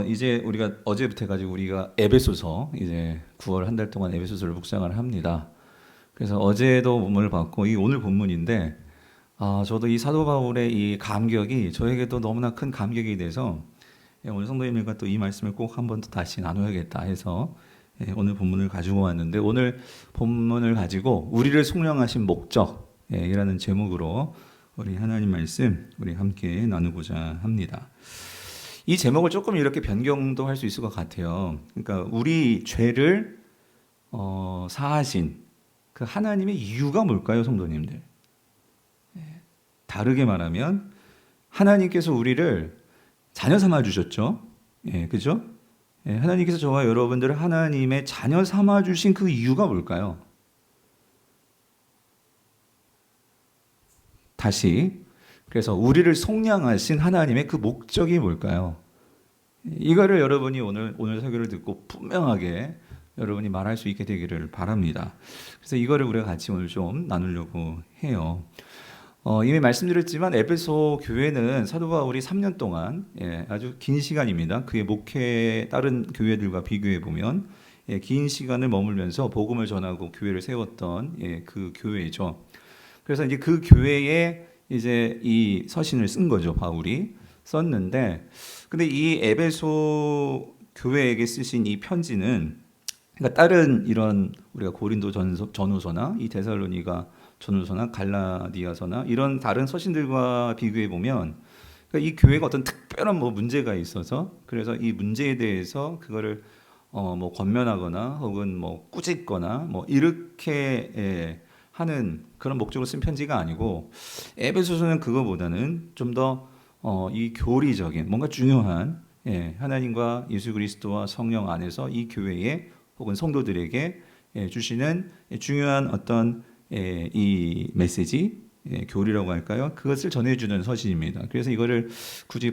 이제 우리가 어제부터 해가지고 우리가 에베소서 이제 9월 한 달 동안 에베소서를 묵상을 합니다. 그래서 어제도 본문을 봤고 이 오늘 본문인데 저도 이 사도 바울의 이 감격이 저에게도 너무나 큰 감격이 돼서 오늘 성도님들과 또 이 말씀을 꼭 한번 또 다시 나눠야겠다 해서 오늘 본문을 가지고 왔는데 오늘 본문을 가지고 우리를 속량하신 목적이라는 제목으로 우리 하나님 말씀 우리 함께 나누고자 합니다. 이 제목을 조금 이렇게 변경도 할 수 있을 것 같아요. 그러니까 우리 죄를 사하신 그 하나님의 이유가 뭘까요, 성도님들? 다르게 말하면 하나님께서 우리를 자녀 삼아 주셨죠. 그죠? 하나님께서 저와 여러분들을 하나님의 자녀 삼아 주신 그 이유가 뭘까요? 다시 그래서 우리를 속량하신 하나님의 그 목적이 뭘까요? 이거를 여러분이 오늘 설교를 듣고 분명하게 여러분이 말할 수 있게 되기를 바랍니다. 그래서 이거를 우리가 같이 오늘 좀 나누려고 해요. 이미 말씀드렸지만 에베소 교회는 사도 바울이 3년 동안 아주 긴 시간입니다. 그의 목회에 다른 교회들과 비교해 보면 긴 시간을 머물면서 복음을 전하고 교회를 세웠던 그 교회죠. 그래서 이제 그 교회에 이제 이 서신을 쓴 거죠. 바울이 썼는데, 근데 이 에베소 교회에게 쓰신 이 편지는 그러니까 다른 이런 우리가 고린도 전후서나 이 데살로니가 전후서나 갈라디아서나 이런 다른 서신들과 비교해 보면 그러니까 이 교회가 어떤 특별한 문제가 있어서 그래서 이 문제에 대해서 그거를 권면하거나 혹은 꾸짖거나 이렇게 하는 그런 목적으로 쓴 편지가 아니고 에베소서는 그거보다는 좀 더 이 교리적인 뭔가 중요한 하나님과 예수 그리스도와 성령 안에서 이 교회에 혹은 성도들에게 주시는 중요한 어떤 이 메시지 교리라고 할까요? 그것을 전해주는 서신입니다. 그래서 이거를 굳이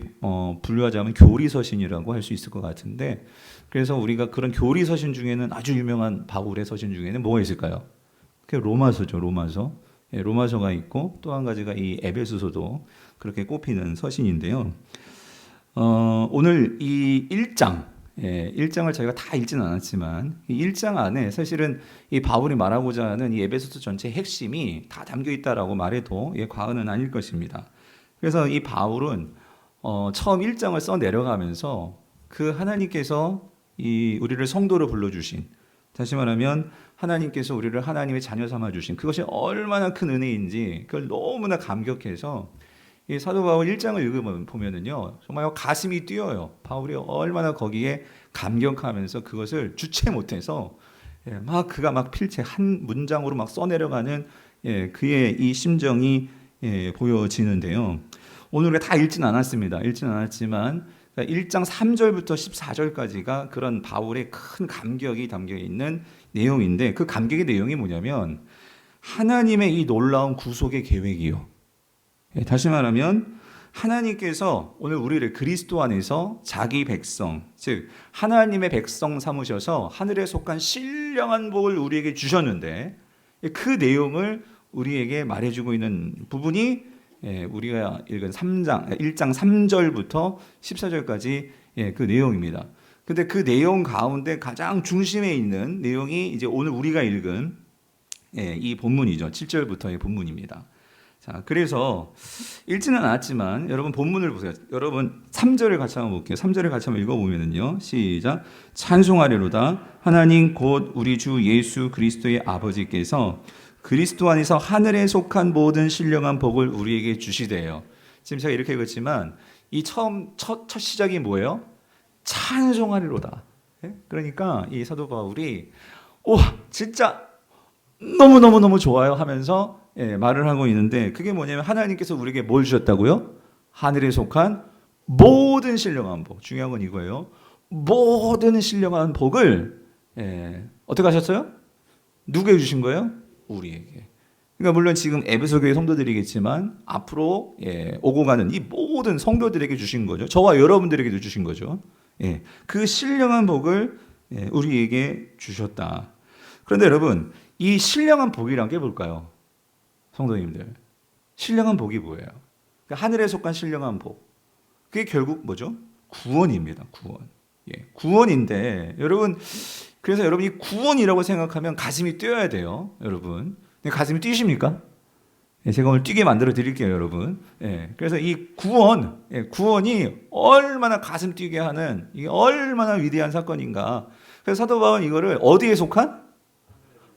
분류하자면 교리 서신이라고 할 수 있을 것 같은데 그래서 우리가 그런 교리 서신 중에는 아주 유명한 바울의 서신 중에는 뭐가 있을까요? 그게 로마서죠. 로마서가 있고 또 한 가지가 이 에베소서도 그렇게 꼽히는 서신인데요. 오늘 이 1장 1장을 저희가 다 읽지는 않았지만 이 1장 안에 사실은 이 바울이 말하고자 하는 이 에베소서 전체의 핵심이 다 담겨 있다라고 말해도 과언은 아닐 것입니다. 그래서 이 바울은 처음 1장을 써 내려가면서 그 하나님께서 이 우리를 성도로 불러주신 다시 말하면 하나님께서 우리를 하나님의 자녀 삼아 주신 그것이 얼마나 큰 은혜인지 그걸 너무나 감격해서 이 사도 바울 1장을 읽으면요 정말 가슴이 뛰어요. 바울이 얼마나 거기에 감격하면서 그것을 주체 못해서 그가 막 필체 한 문장으로 막 써내려가는 그의 이 심정이 보여지는데요. 오늘 우리가 다 읽지는 않았지만 1장 3절부터 14절까지가 그런 바울의 큰 감격이 담겨 있는 내용인데 그 감격의 내용이 뭐냐면 하나님의 이 놀라운 구속의 계획이요. 다시 말하면 하나님께서 오늘 우리를 그리스도 안에서 자기 백성, 즉 하나님의 백성 삼으셔서 하늘에 속한 신령한 복을 우리에게 주셨는데 그 내용을 우리에게 말해주고 있는 부분이 우리가 읽은 1장 3절부터 14절까지 그 내용입니다. 근데 그 내용 가운데 가장 중심에 있는 내용이 이제 오늘 우리가 읽은 이 본문이죠. 7절부터의 본문입니다. 자, 그래서 읽지는 않았지만 여러분 본문을 보세요. 여러분 3절을 같이 한번 볼게요. 3절을 같이 한번 읽어보면요. 시작. 찬송하리로다. 하나님 곧 우리 주 예수 그리스도의 아버지께서 그리스도 안에서 하늘에 속한 모든 신령한 복을 우리에게 주시대요. 지금 제가 이렇게 읽었지만 이 첫 시작이 뭐예요? 찬송하리로다. 그러니까 이 사도 바울이 진짜 너무 좋아요 하면서 말을 하고 있는데 그게 뭐냐면 하나님께서 우리에게 뭘 주셨다고요? 하늘에 속한 모든 신령한 복. 중요한 건 이거예요. 모든 신령한 복을 어떻게 하셨어요? 누구에게 주신 거예요? 우리에게. 그러니까 물론 지금 에베소 교회 성도들이겠지만 앞으로 오고 가는 이 모든 성도들에게 주신 거죠. 저와 여러분들에게도 주신 거죠. 그 신령한 복을 우리에게 주셨다. 그런데 여러분 이 신령한 복이란 게 뭘까요? 성도님들 신령한 복이 뭐예요? 그러니까 하늘에 속한 신령한 복 그게 결국 뭐죠? 구원입니다. 구원. 구원인데 여러분, 그래서 여러분이 구원이라고 생각하면 가슴이 뛰어야 돼요, 여러분. 가슴이 뛰십니까? 제가 오늘 뛰게 만들어 드릴게요, 여러분. 그래서 이 구원이 얼마나 가슴 뛰게 하는, 이게 얼마나 위대한 사건인가. 그래서 사도 바울은 이거를 어디에 속한?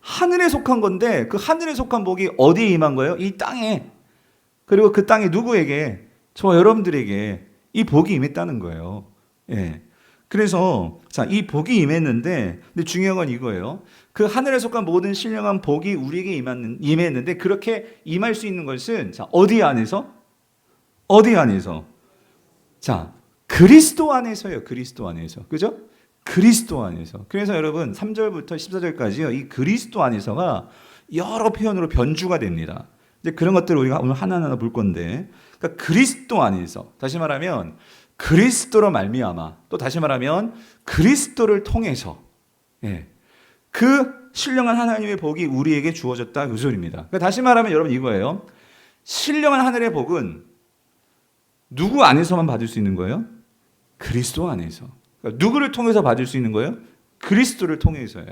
하늘에 속한 건데, 그 하늘에 속한 복이 어디에 임한 거예요? 이 땅에. 그리고 그 땅에 누구에게? 저와 여러분들에게 이 복이 임했다는 거예요. 그래서 자, 이 복이 임했는데, 근데 중요한 건 이거예요. 그 하늘에 속한 모든 신령한 복이 우리에게 임했는데, 그렇게 임할 수 있는 것은 자, 어디 안에서? 어디 안에서? 자, 그리스도 안에서요. 그리스도 안에서. 그죠? 그리스도 안에서. 그래서 여러분 3절부터 14절까지요. 이 그리스도 안에서가 여러 표현으로 변주가 됩니다. 이제 그런 것들을 우리가 오늘 하나하나 볼 건데, 그러니까 그리스도 안에서, 다시 말하면 그리스도로 말미암아, 또 다시 말하면 그리스도를 통해서 그 신령한 하나님의 복이 우리에게 주어졌다, 그 소리입니다. 그러니까 다시 말하면 여러분 이거예요. 신령한 하늘의 복은 누구 안에서만 받을 수 있는 거예요? 그리스도 안에서. 그러니까 누구를 통해서 받을 수 있는 거예요? 그리스도를 통해서예요.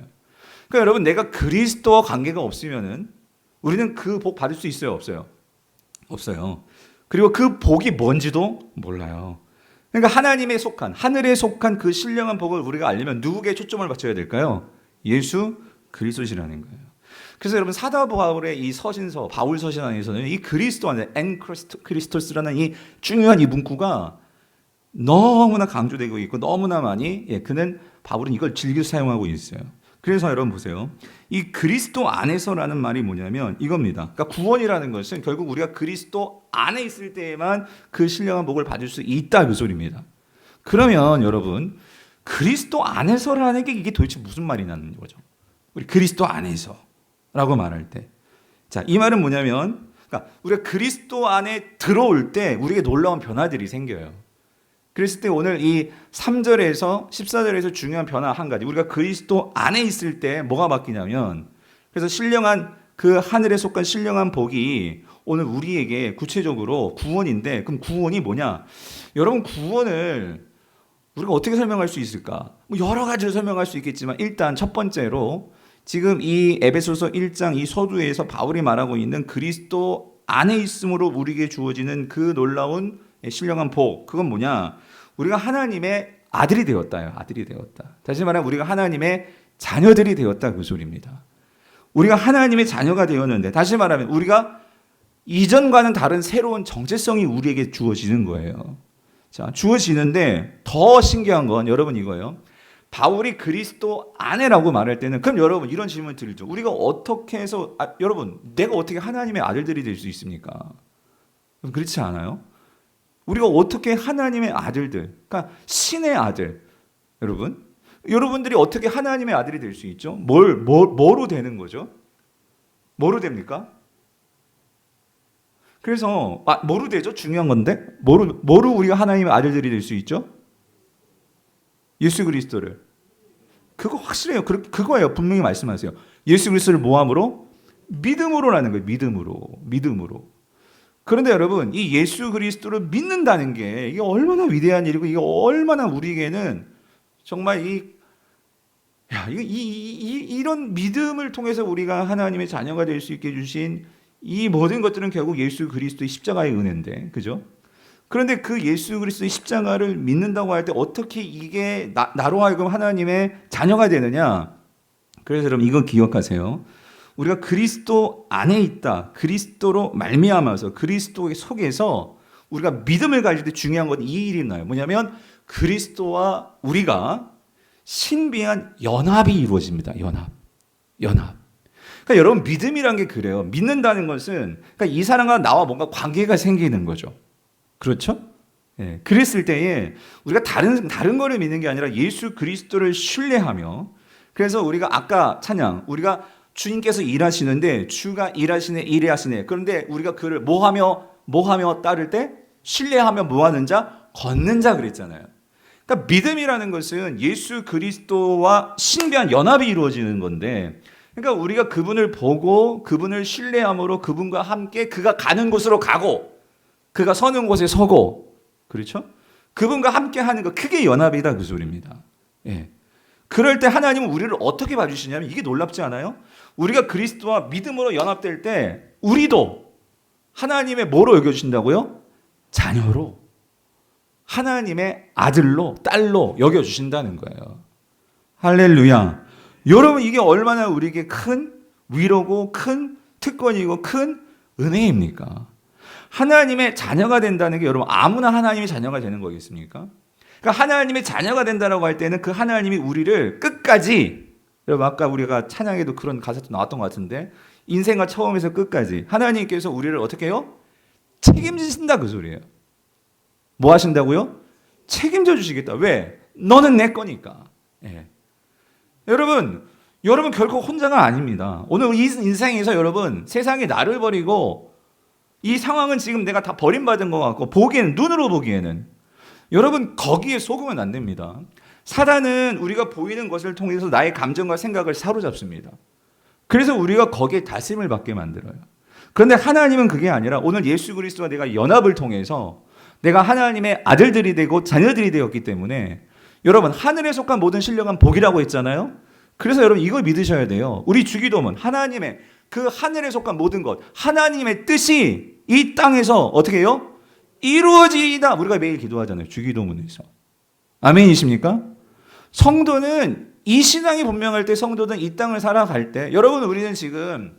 그러니까 여러분, 내가 그리스도와 관계가 없으면은 우리는 그 복 받을 수 있어요, 없어요? 없어요. 그리고 그 복이 뭔지도 몰라요. 그러니까 하나님에 속한, 하늘에 속한 그 신령한 복을 우리가 알려면 누구에게 초점을 맞춰야 될까요? 예수 그리스도시라는 거예요. 그래서 여러분, 사도 바울의 이 서신서, 바울 서신 안에서는 이 그리스도 안에 엔 크리스토스라는 이 중요한 이 문구가 너무나 강조되고 있고, 너무나 많이 바울은 이걸 즐겨 사용하고 있어요. 그래서 여러분 보세요. 이 그리스도 안에서라는 말이 뭐냐면 이겁니다. 그러니까 구원이라는 것은 결국 우리가 그리스도 안에 있을 때에만 그 신령한 복을 받을 수 있다, 그 소리입니다. 그러면 여러분, 그리스도 안에서라는 게 이게 도대체 무슨 말이 나는 거죠? 우리 그리스도 안에서라고 말할 때, 자, 이 말은 뭐냐면, 그러니까 우리가 그리스도 안에 들어올 때 우리에게 놀라운 변화들이 생겨요. 그랬을 때 오늘 이 3절에서 14절에서 중요한 변화 한 가지, 우리가 그리스도 안에 있을 때 뭐가 바뀌냐면, 그래서 신령한 그 하늘에 속한 신령한 복이 오늘 우리에게 구체적으로 구원인데, 그럼 구원이 뭐냐? 여러분, 구원을 우리가 어떻게 설명할 수 있을까? 여러 가지로 설명할 수 있겠지만, 일단 첫 번째로 지금 이 에베소서 1장 이 서두에서 바울이 말하고 있는 그리스도 안에 있음으로 우리에게 주어지는 그 놀라운 신령한 복, 그건 뭐냐? 우리가 하나님의 아들이 되었다요. 아들이 되었다. 다시 말하면 우리가 하나님의 자녀들이 되었다, 그 소리입니다. 우리가 하나님의 자녀가 되었는데, 다시 말하면 우리가 이전과는 다른 새로운 정체성이 우리에게 주어지는 거예요. 자, 주어지는데 더 신기한 건 여러분 이거예요. 바울이 그리스도 안에라고 말할 때는, 그럼 여러분 이런 질문 드리죠. 우리가 어떻게 해서, 여러분, 내가 어떻게 하나님의 아들들이 될 수 있습니까? 그렇지 않아요? 우리가 어떻게 하나님의 아들들, 그러니까 신의 아들, 여러분들이 어떻게 하나님의 아들이 될 수 있죠? 뭐로 되는 거죠? 뭐로 됩니까? 그래서 뭐로 되죠? 중요한 건데 뭐로 우리가 하나님의 아들들이 될 수 있죠? 예수 그리스도를. 그거 확실해요. 그거예요. 분명히 말씀하세요. 예수 그리스도를 뭐함으로? 믿음으로라는 거예요. 믿음으로. 그런데 여러분, 이 예수 그리스도를 믿는다는 게 이게 얼마나 위대한 일이고, 이게 얼마나 우리에게는 정말 이런 믿음을 통해서 우리가 하나님의 자녀가 될 수 있게 해주신 이 모든 것들은 결국 예수 그리스도의 십자가의 은혜인데, 그죠? 그런데 그 예수 그리스도의 십자가를 믿는다고 할 때 어떻게 이게 나로 하여금 하나님의 자녀가 되느냐? 그래서 여러분 이거 기억하세요. 우리가 그리스도 안에 있다. 그리스도로 말미암아서 그리스도 속에서 우리가 믿음을 가질 때 중요한 건 이 일이 나요. 뭐냐면 그리스도와 우리가 신비한 연합이 이루어집니다. 연합. 그러니까 여러분, 믿음이란 게 그래요. 믿는다는 것은 그러니까 이 사람과 나와 뭔가 관계가 생기는 거죠. 그렇죠? 그랬을 때에 우리가 다른 거를 믿는 게 아니라 예수 그리스도를 신뢰하며, 그래서 우리가 아까 찬양, 우리가 주님께서 일하시는데 주가 일하시네. 그런데 우리가 그를 뭐하며 따를 때? 신뢰하며 뭐하는 자? 걷는 자 그랬잖아요. 그러니까 믿음이라는 것은 예수 그리스도와 신비한 연합이 이루어지는 건데, 그러니까 우리가 그분을 보고 그분을 신뢰함으로 그분과 함께 그가 가는 곳으로 가고 그가 서는 곳에 서고, 그렇죠? 그분과 함께 하는 거, 그게 연합이다, 그 소리입니다. 예. 그럴 때 하나님은 우리를 어떻게 봐주시냐면 이게 놀랍지 않아요? 우리가 그리스도와 믿음으로 연합될 때 우리도 하나님의 뭐로 여겨주신다고요? 자녀로, 하나님의 아들로, 딸로 여겨주신다는 거예요. 할렐루야. 여러분, 이게 얼마나 우리에게 큰 위로고 큰 특권이고 큰 은혜입니까? 하나님의 자녀가 된다는 게 여러분 아무나 하나님의 자녀가 되는 거겠습니까? 그러니까 하나님의 자녀가 된다라고 할 때는 그 하나님이 우리를 끝까지, 여러분 아까 우리가 찬양에도 그런 가사도 나왔던 것 같은데, 인생과 처음에서 끝까지 하나님께서 우리를 어떻게 해요? 책임지신다, 그 소리예요. 뭐 하신다고요? 책임져 주시겠다. 왜? 너는 내 거니까. 예. 여러분 결코 혼자가 아닙니다. 오늘 이 인생에서 여러분, 세상이 나를 버리고 이 상황은 지금 내가 다 버림받은 것 같고 보기에는, 눈으로 보기에는, 여러분 거기에 속으면 안 됩니다. 사단은 우리가 보이는 것을 통해서 나의 감정과 생각을 사로잡습니다. 그래서 우리가 거기에 다스림을 받게 만들어요. 그런데 하나님은 그게 아니라 오늘 예수 그리스도와 내가 연합을 통해서 내가 하나님의 아들들이 되고 자녀들이 되었기 때문에, 여러분 하늘에 속한 모든 신령한 복이라고 했잖아요. 그래서 여러분 이걸 믿으셔야 돼요. 우리 주기도문, 하나님의 그 하늘에 속한 모든 것, 하나님의 뜻이 이 땅에서 어떻게 해요? 이루어지다. 우리가 매일 기도하잖아요, 주기도문에서. 아멘이십니까? 성도는 이 신앙이 분명할 때, 성도는 이 땅을 살아갈 때, 여러분 우리는 지금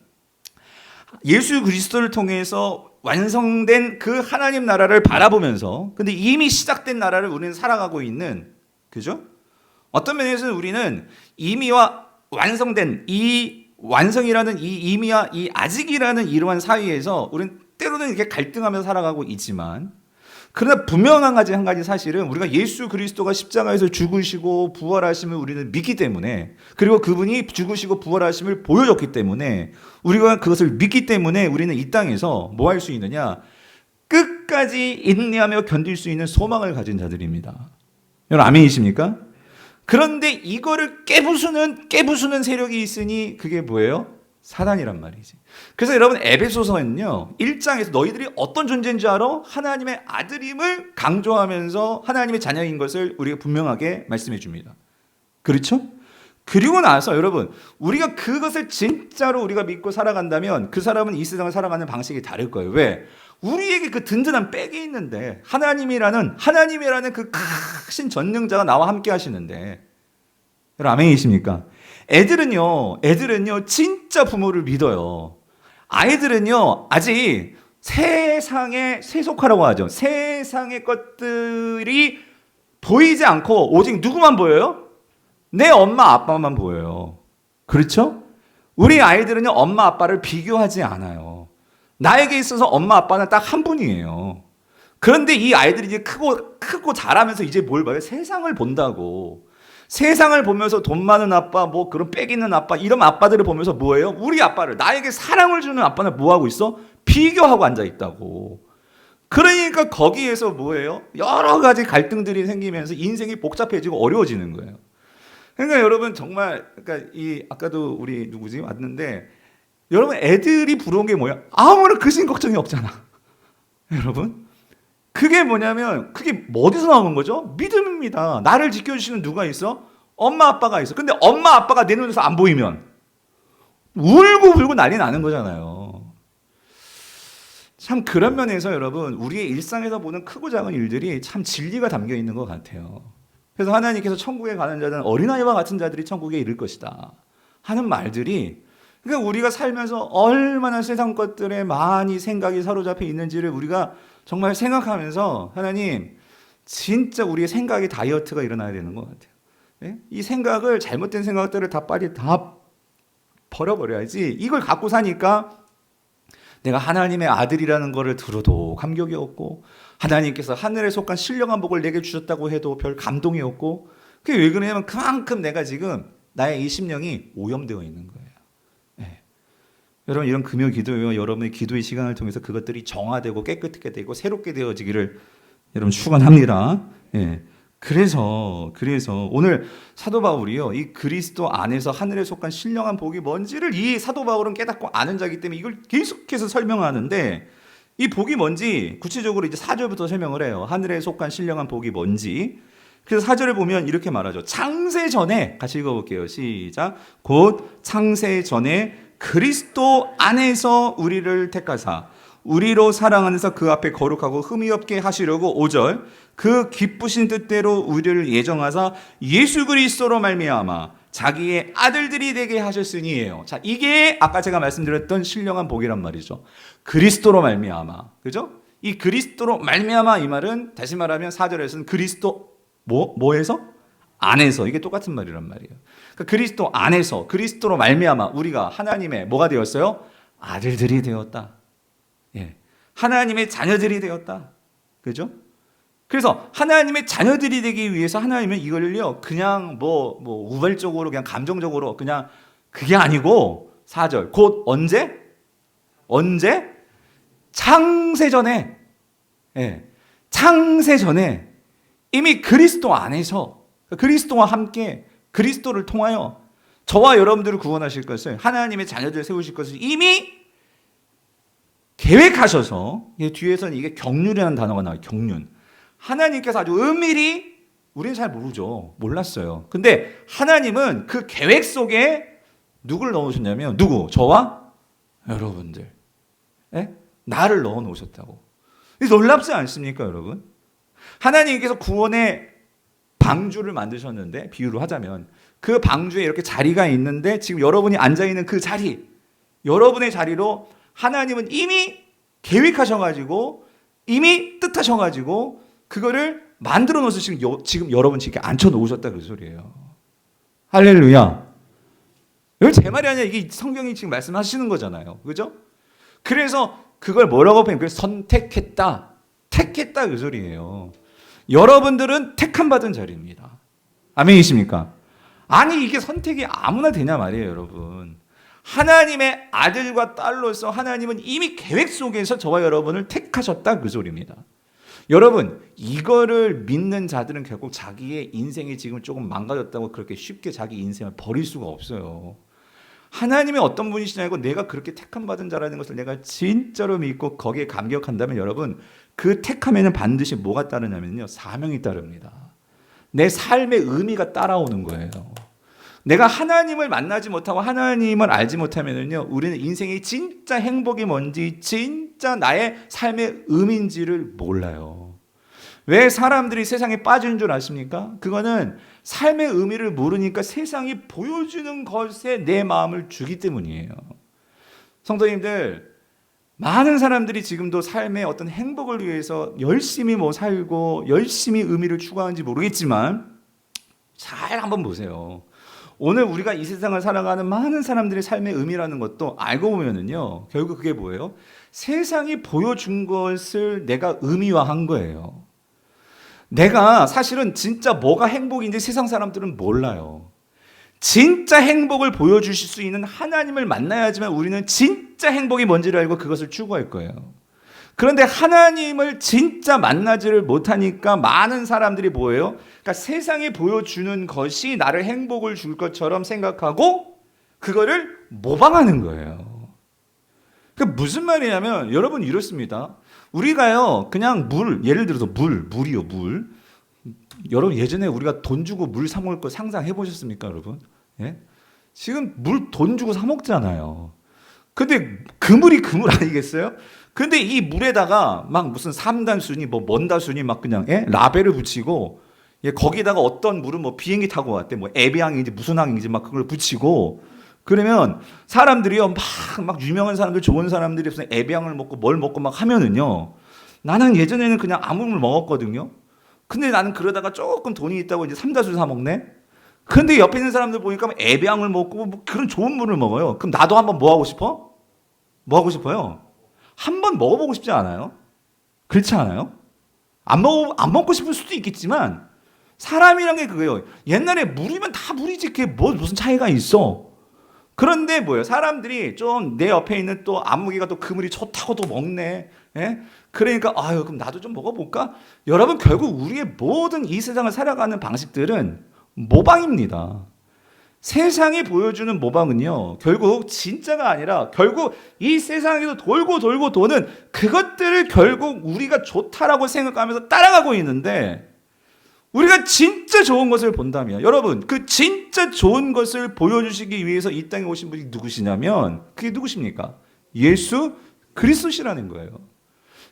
예수 그리스도를 통해서 완성된 그 하나님 나라를 바라보면서, 근데 이미 시작된 나라를 우리는 살아가고 있는, 그죠? 어떤 면에서는 우리는 이미와 완성된 이 완성이라는 이 이미와 이 아직이라는 이러한 사이에서 우리는 때로는 이렇게 갈등하면서 살아가고 있지만, 그러나 분명한 한 가지 사실은 우리가 예수 그리스도가 십자가에서 죽으시고 부활하심을 우리는 믿기 때문에, 그리고 그분이 죽으시고 부활하심을 보여줬기 때문에, 우리가 그것을 믿기 때문에 우리는 이 땅에서 뭐 할 수 있느냐? 끝까지 인내하며 견딜 수 있는 소망을 가진 자들입니다. 여러분 아멘이십니까? 그런데 이거를 깨부수는 세력이 있으니 그게 뭐예요? 사단이란 말이지. 그래서 여러분 에베소서는요 1장에서 너희들이 어떤 존재인 줄 알아? 하나님의 아들임을 강조하면서 하나님의 자녀인 것을 우리가 분명하게 말씀해 줍니다. 그렇죠? 그리고 나서 여러분 우리가 그것을 진짜로 우리가 믿고 살아간다면 그 사람은 이 세상을 살아가는 방식이 다를 거예요. 왜? 우리에게 그 든든한 백이 있는데, 하나님이라는 그 크신 전능자가 나와 함께 하시는데, 여러분 아멘이십니까? 애들은요 진짜 부모를 믿어요. 아이들은요 아직 세상에 세속화라고 하죠. 세상의 것들이 보이지 않고 오직 누구만 보여요? 내 엄마 아빠만 보여요. 그렇죠? 우리 아이들은요 엄마 아빠를 비교하지 않아요. 나에게 있어서 엄마 아빠는 딱 한 분이에요. 그런데 이 아이들이 이제 크고 자라면서 이제 뭘 봐요? 세상을 본다고. 세상을 보면서 돈 많은 아빠, 뭐 그런 빽 있는 아빠, 이런 아빠들을 보면서 뭐예요? 우리 아빠를, 나에게 사랑을 주는 아빠는 뭐 하고 있어? 비교하고 앉아 있다고. 그러니까 거기에서 뭐예요? 여러 가지 갈등들이 생기면서 인생이 복잡해지고 어려워지는 거예요. 그러니까 여러분 정말, 그러니까 이 아까도 우리 누구지 왔는데, 여러분 애들이 부러운 게 뭐야? 아무런 근심 걱정이 없잖아. 여러분 그게 뭐냐면, 그게 어디서 나오는 거죠? 믿음입니다. 나를 지켜주시는 누가 있어? 엄마 아빠가 있어. 근데 엄마 아빠가 내 눈에서 안 보이면 울고 불고 난리 나는 거잖아요. 참 그런 면에서 여러분 우리의 일상에서 보는 크고 작은 일들이 참 진리가 담겨 있는 것 같아요. 그래서 하나님께서 천국에 가는 자들은 어린아이와 같은 자들이 천국에 이를 것이다 하는 말들이, 그러니까 우리가 살면서 얼마나 세상 것들에 많이 생각이 사로잡혀 있는지를 우리가 정말 생각하면서, 하나님 진짜 우리의 생각이 다이어트가 일어나야 되는 것 같아요. 네? 이 생각을, 잘못된 생각들을 다 빨리 다 버려버려야지. 이걸 갖고 사니까 내가 하나님의 아들이라는 것을 들어도 감격이 없고, 하나님께서 하늘에 속한 신령한 복을 내게 주셨다고 해도 별 감동이 없고, 그게 왜 그러냐면 그만큼 내가 지금 나의 이 심령이 오염되어 있는 거예요. 여러분 이런 금요 기도요, 여러분의 기도의 시간을 통해서 그것들이 정화되고 깨끗하게 되고 새롭게 되어지기를 여러분 축원합니다. 그래서 오늘 사도 바울이요 이 그리스도 안에서 하늘에 속한 신령한 복이 뭔지를 이 사도 바울은 깨닫고 아는 자이기 때문에 이걸 계속해서 설명하는데, 이 복이 뭔지 구체적으로 이제 4절부터 설명을 해요. 하늘에 속한 신령한 복이 뭔지. 그래서 4절에 보면 이렇게 말하죠. 창세 전에, 같이 읽어볼게요. 시작. 곧 창세 전에 그리스도 안에서 우리를 택하사 우리로 사랑 안에서 그 앞에 거룩하고 흠이 없게 하시려고 5절 그 기쁘신 뜻대로 우리를 예정하사 예수 그리스도로 말미암아 자기의 아들들이 되게 하셨으니예요. 자, 이게 아까 제가 말씀드렸던 신령한 복이란 말이죠. 그리스도로 말미암아. 그죠? 이 그리스도로 말미암아 이 말은 다시 말하면 4절에서는 그리스도 뭐에서? 안에서. 이게 똑같은 말이란 말이에요. 그러니까 그리스도 안에서 그리스도로 말미암아 우리가 하나님의 뭐가 되었어요? 아들들이 되었다. 예. 하나님의 자녀들이 되었다. 그죠? 그래서 하나님의 자녀들이 되기 위해서 하나님은 이걸요 그냥 뭐 우발적으로 그냥 감정적으로 그냥 그게 아니고 4절 곧 언제? 창세 전에. 예. 창세 전에 이미 그리스도 안에서 그리스도와 함께 그리스도를 통하여 저와 여러분들을 구원하실 것을 하나님의 자녀들을 세우실 것을 이미 계획하셔서 뒤에서는 이게 경륜이라는 단어가 나와요. 경륜. 하나님께서 아주 은밀히 우리는 잘 모르죠. 몰랐어요. 근데 하나님은 그 계획 속에 누굴 넣으셨냐면 누구? 저와 여러분들. 예? 나를 넣어 놓으셨다고. 놀랍지 않습니까, 여러분? 하나님께서 구원의 방주를 만드셨는데 비유로 하자면 그 방주에 이렇게 자리가 있는데 지금 여러분이 앉아 있는 그 자리, 여러분의 자리로 하나님은 이미 계획하셔가지고 이미 뜻하셔가지고 그거를 만들어 놓으셔서 지금 여러분 지금 앉혀 놓으셨다 그 소리예요. 할렐루야. 여러분 제 말이 아니라 이게 성경이 지금 말씀하시는 거잖아요. 그죠? 그래서 그걸 뭐라고 표현해요? 선택했다. 택했다 그 소리예요. 여러분들은 택함 받은 자리입니다. 아멘이십니까? 아니 이게 선택이 아무나 되냐 말이에요, 여러분. 하나님의 아들과 딸로서 하나님은 이미 계획 속에서 저와 여러분을 택하셨다 그 소리입니다. 여러분 이거를 믿는 자들은 결국 자기의 인생이 지금 조금 망가졌다고 그렇게 쉽게 자기 인생을 버릴 수가 없어요. 하나님의 어떤 분이시냐고 내가 그렇게 택함 받은 자라는 것을 내가 진짜로 믿고 거기에 감격한다면 여러분 그 택함에는 반드시 뭐가 따르냐면요 사명이 따릅니다. 내 삶의 의미가 따라오는 거예요. 내가 하나님을 만나지 못하고 하나님을 알지 못하면요 우리는 인생의 진짜 행복이 뭔지 진짜 나의 삶의 의미인지를 몰라요. 왜 사람들이 세상에 빠지는 줄 아십니까? 그거는 삶의 의미를 모르니까 세상이 보여주는 것에 내 마음을 주기 때문이에요. 성도님들 많은 사람들이 지금도 삶의 어떤 행복을 위해서 열심히 살고 열심히 의미를 추구하는지 모르겠지만 잘 한번 보세요. 오늘 우리가 이 세상을 살아가는 많은 사람들의 삶의 의미라는 것도 알고 보면은요 결국 그게 뭐예요? 세상이 보여준 것을 내가 의미화한 거예요. 내가 사실은 진짜 뭐가 행복인지 세상 사람들은 몰라요. 진짜 행복을 보여주실 수 있는 하나님을 만나야지만 우리는 진짜 행복이 뭔지를 알고 그것을 추구할 거예요. 그런데 하나님을 진짜 만나지를 못하니까 많은 사람들이 뭐예요? 그러니까 세상이 보여주는 것이 나를 행복을 줄 것처럼 생각하고 그거를 모방하는 거예요. 그 무슨 말이냐면 여러분 이렇습니다. 우리가요 그냥 예를 들어서 물이요 물. 여러분 예전에 우리가 돈 주고 물 사 먹을 거 상상해 보셨습니까, 여러분? 예? 지금 물 돈 주고 사 먹잖아요. 근데 그 물이 그 물 아니겠어요? 근데 이 물에다가 막 무슨 3단순이 뭔다순이 막 그냥 라벨을 붙이고 거기다가 어떤 물은 비행기 타고 왔대 에비항인지 무슨 항인지 막 그걸 붙이고 그러면 사람들이요 막 유명한 사람들 좋은 사람들이 무슨 에비항을 먹고 뭘 먹고 막 하면은요 나는 예전에는 그냥 아무 물 먹었거든요. 근데 나는 그러다가 조금 돈이 있다고 이제 3다수 사 먹네. 근데 옆에 있는 사람들 보니까 에비앙을 먹고 그런 좋은 물을 먹어요. 그럼 나도 한번 뭐 하고 싶어? 뭐 하고 싶어요? 한번 먹어보고 싶지 않아요? 그렇지 않아요? 안 먹고 싶을 수도 있겠지만 사람이란 게 그거예요. 옛날에 물이면 다 물이지 그게 무슨 차이가 있어. 그런데 뭐예요? 사람들이 좀 내 옆에 있는 또 안무기가 또 그 물이 좋다고 또 먹네. 예? 그러니까 그럼 나도 좀 먹어볼까? 여러분 결국 우리의 모든 이 세상을 살아가는 방식들은 모방입니다. 세상이 보여주는 모방은요 결국 진짜가 아니라 결국 이 세상에서 돌고 돌고 도는 그것들을 결국 우리가 좋다라고 생각하면서 따라가고 있는데 우리가 진짜 좋은 것을 본다면, 여러분, 그 진짜 좋은 것을 보여주시기 위해서 이 땅에 오신 분이 누구시냐면, 그게 누구십니까? 예수 그리스도시라는 거예요.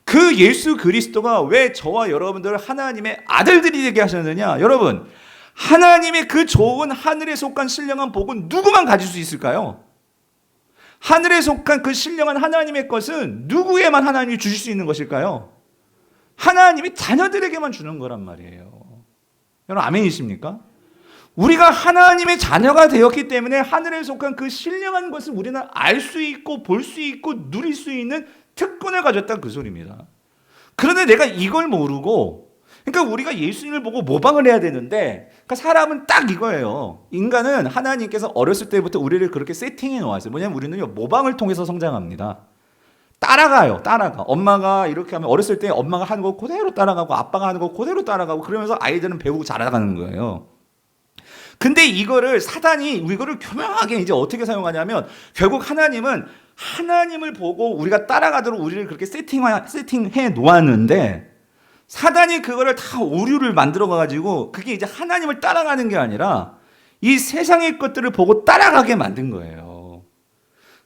그 예수 그리스도가 왜 저와 여러분들을 하나님의 아들들이 되게 하셨느냐? 여러분, 하나님의 그 좋은 하늘에 속한 신령한 복은 누구만 가질 수 있을까요? 하늘에 속한 그 신령한 하나님의 것은 누구에만 하나님이 주실 수 있는 것일까요? 하나님이 자녀들에게만 주는 거란 말이에요. 여러분, 아멘이십니까? 우리가 하나님의 자녀가 되었기 때문에 하늘에 속한 그 신령한 것을 우리는 알 수 있고 볼 수 있고 누릴 수 있는 특권을 가졌다, 그 소리입니다. 그런데 내가 이걸 모르고, 그러니까 우리가 예수님을 보고 모방을 해야 되는데, 그러니까 사람은 딱 이거예요. 인간은 하나님께서 어렸을 때부터 우리를 그렇게 세팅해 놓았어요. 뭐냐면 우리는요, 모방을 통해서 성장합니다. 따라가요. 따라가. 엄마가 이렇게 하면 어렸을 때 엄마가 하는 거 그대로 따라가고 아빠가 하는 거 그대로 따라가고, 그러면서 아이들은 배우고 자라가는 거예요. 근데 이거를 사단이 이거를 교묘하게 이제 어떻게 사용하냐면, 결국 하나님은 하나님을 보고 우리가 따라가도록 우리를 그렇게 세팅해 놓았는데, 사단이 그거를 다 오류를 만들어 가지고 그게 이제 하나님을 따라가는 게 아니라 이 세상의 것들을 보고 따라가게 만든 거예요.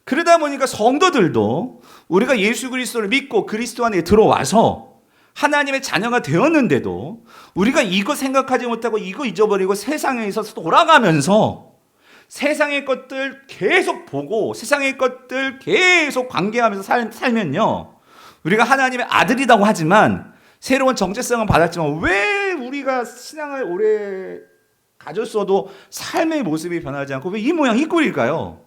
그러다 보니까 성도들도 우리가 예수 그리스도를 믿고 그리스도 안에 들어와서 하나님의 자녀가 되었는데도 우리가 이거 생각하지 못하고 이거 잊어버리고 세상에 있어서 돌아가면서 세상의 것들 계속 보고 세상의 것들 계속 관계하면서 살면요, 우리가 하나님의 아들이라고 하지만 새로운 정체성은 받았지만 왜 우리가 신앙을 오래 가졌어도 삶의 모습이 변하지 않고 왜 이 모양 이 꼴일까요?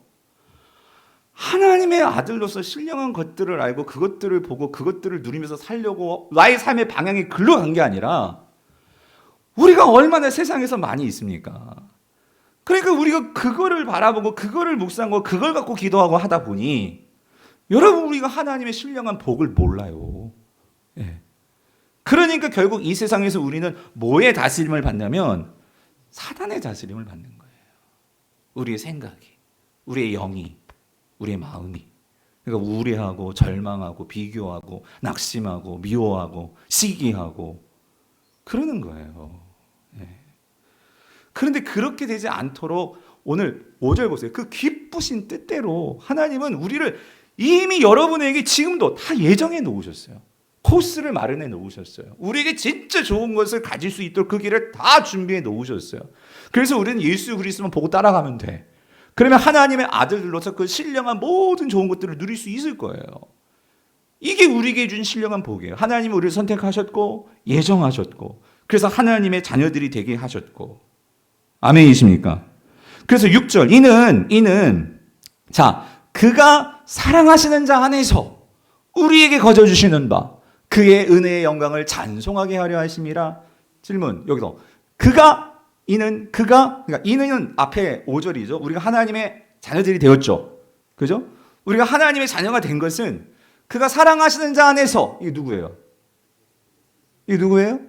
하나님의 아들로서 신령한 것들을 알고 그것들을 보고 그것들을 누리면서 살려고 나의 삶의 방향이 글로 간 게 아니라, 우리가 얼마나 세상에서 많이 있습니까? 그러니까 우리가 그거를 바라보고 그거를 묵상하고 그걸 갖고 기도하고 하다 보니 여러분, 우리가 하나님의 신령한 복을 몰라요. 예. 그러니까 결국 이 세상에서 우리는 뭐의 다스림을 받냐면 사단의 다스림을 받는 거예요. 우리의 생각이, 우리의 영이, 우리의 마음이. 그러니까 우울해하고 절망하고 비교하고 낙심하고 미워하고 시기하고 그러는 거예요. 예. 그런데 그렇게 되지 않도록 오늘 5절 보세요. 그 기쁘신 뜻대로 하나님은 우리를 이미 여러분에게 지금도 다 예정해 놓으셨어요. 코스를 마련해 놓으셨어요. 우리에게 진짜 좋은 것을 가질 수 있도록 그 길을 다 준비해 놓으셨어요. 그래서 우리는 예수 그리스도만 보고 따라가면 돼. 그러면 하나님의 아들들로서 그 신령한 모든 좋은 것들을 누릴 수 있을 거예요. 이게 우리에게 준 신령한 복이에요. 하나님이 우리를 선택하셨고 예정하셨고, 그래서 하나님의 자녀들이 되게 하셨고. 아멘이십니까? 그래서 6절, 이는 자, 그가 사랑하시는 자 안에서 우리에게 거저주시는 바 그의 은혜의 영광을 잔송하게 하려 하심이라. 질문, 여기서 그러니까 이는 앞에 5절이죠. 우리가 하나님의 자녀들이 되었죠. 그죠? 우리가 하나님의 자녀가 된 것은 그가 사랑하시는 자 안에서. 이게 누구예요? 이게 누구예요?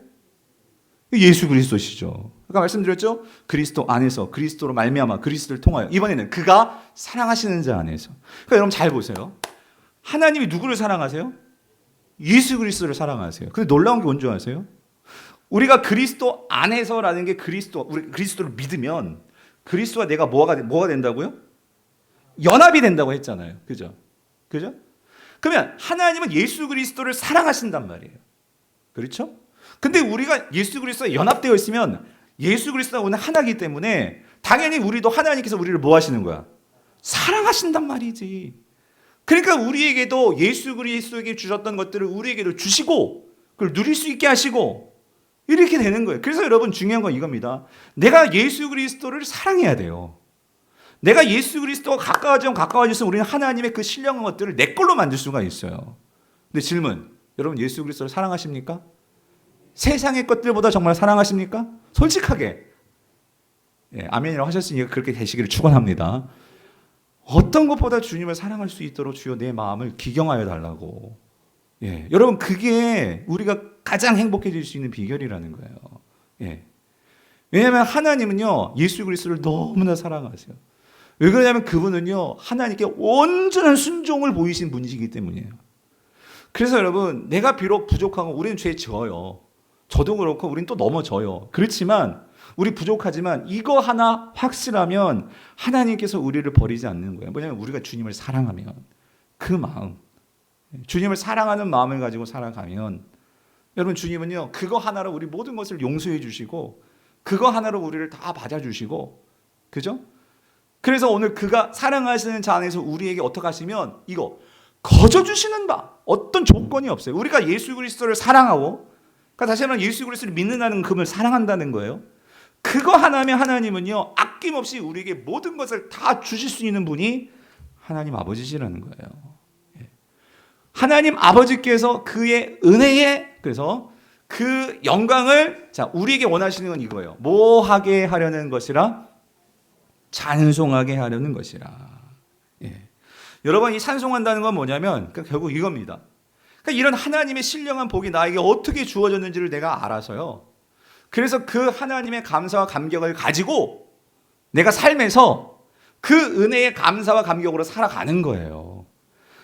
예수 그리스도시죠. 아까 말씀드렸죠? 그리스도 안에서, 그리스도로 말미암아, 그리스도를 통하여. 이번에는 그가 사랑하시는 자 안에서. 그러니까 여러분 잘 보세요. 하나님이 누구를 사랑하세요? 예수 그리스도를 사랑하세요. 근데 놀라운 게 뭔지 아세요? 우리가 그리스도 안에서라는 게 우리 그리스도를 믿으면 그리스도와 내가 뭐가 된다고요? 연합이 된다고 했잖아요. 그죠? 그죠? 그러면 하나님은 예수 그리스도를 사랑하신단 말이에요. 그렇죠? 근데 우리가 예수 그리스도와 연합되어 있으면 예수 그리스도와 오늘 하나이기 때문에 당연히 우리도 하나님께서 우리를 뭐 하시는 거야? 사랑하신단 말이지. 그러니까 우리에게도 예수 그리스도에게 주셨던 것들을 우리에게도 주시고 그걸 누릴 수 있게 하시고 이렇게 되는 거예요. 그래서 여러분 중요한 건 이겁니다. 내가 예수 그리스도를 사랑해야 돼요. 내가 예수 그리스도와 가까워지면 우리는 하나님의 그 신령한 것들을 내 걸로 만들 수가 있어요. 근데 질문, 여러분 예수 그리스도를 사랑하십니까? 세상의 것들보다 정말 사랑하십니까? 솔직하게. 예, 아멘이라고 하셨으니까 그렇게 되시기를 축원합니다. 어떤 것보다 주님을 사랑할 수 있도록 주여 내 마음을 기경하여 달라고. 예, 여러분 그게 우리가 가장 행복해질 수 있는 비결이라는 거예요. 예. 왜냐하면 하나님은요 예수 그리스도를 너무나 사랑하세요. 왜 그러냐면 그분은요 하나님께 온전한 순종을 보이신 분이시기 때문이에요. 그래서 여러분 내가 비록 부족하고 우리는 죄 지어요. 저도 그렇고 우린 또 넘어져요. 그렇지만 우리 부족하지만 이거 하나 확실하면 하나님께서 우리를 버리지 않는 거예요. 뭐냐면 우리가 주님을 사랑하면 그 마음, 주님을 사랑하는 마음을 가지고 살아가면 여러분 주님은요 그거 하나로 우리 모든 것을 용서해 주시고 그거 하나로 우리를 다 맞아주시고 그죠? 그래서 오늘 그가 사랑하시는 자 안에서 우리에게 어떻게 하시면 이거 거저 주시는 바 어떤 조건이 없어요. 우리가 예수 그리스도를 사랑하고 그러니까 다시 말하면 예수 그리스도를 믿는다는 그분을 사랑한다는 거예요. 그거 하나면 하나님은요 아낌없이 우리에게 모든 것을 다 주실 수 있는 분이 하나님 아버지시라는 거예요. 하나님 아버지께서 그의 은혜에 그래서 그 영광을 자 우리에게 원하시는 건 이거예요. 뭐 하게 하려는 것이라? 찬송하게 하려는 것이라. 여러분 이 찬송한다는 건 뭐냐면 결국 이겁니다. 그러니까 이런 하나님의 신령한 복이 나에게 어떻게 주어졌는지를 내가 알아서요. 그래서 그 하나님의 감사와 감격을 가지고 내가 삶에서 그 은혜의 감사와 감격으로 살아가는 거예요.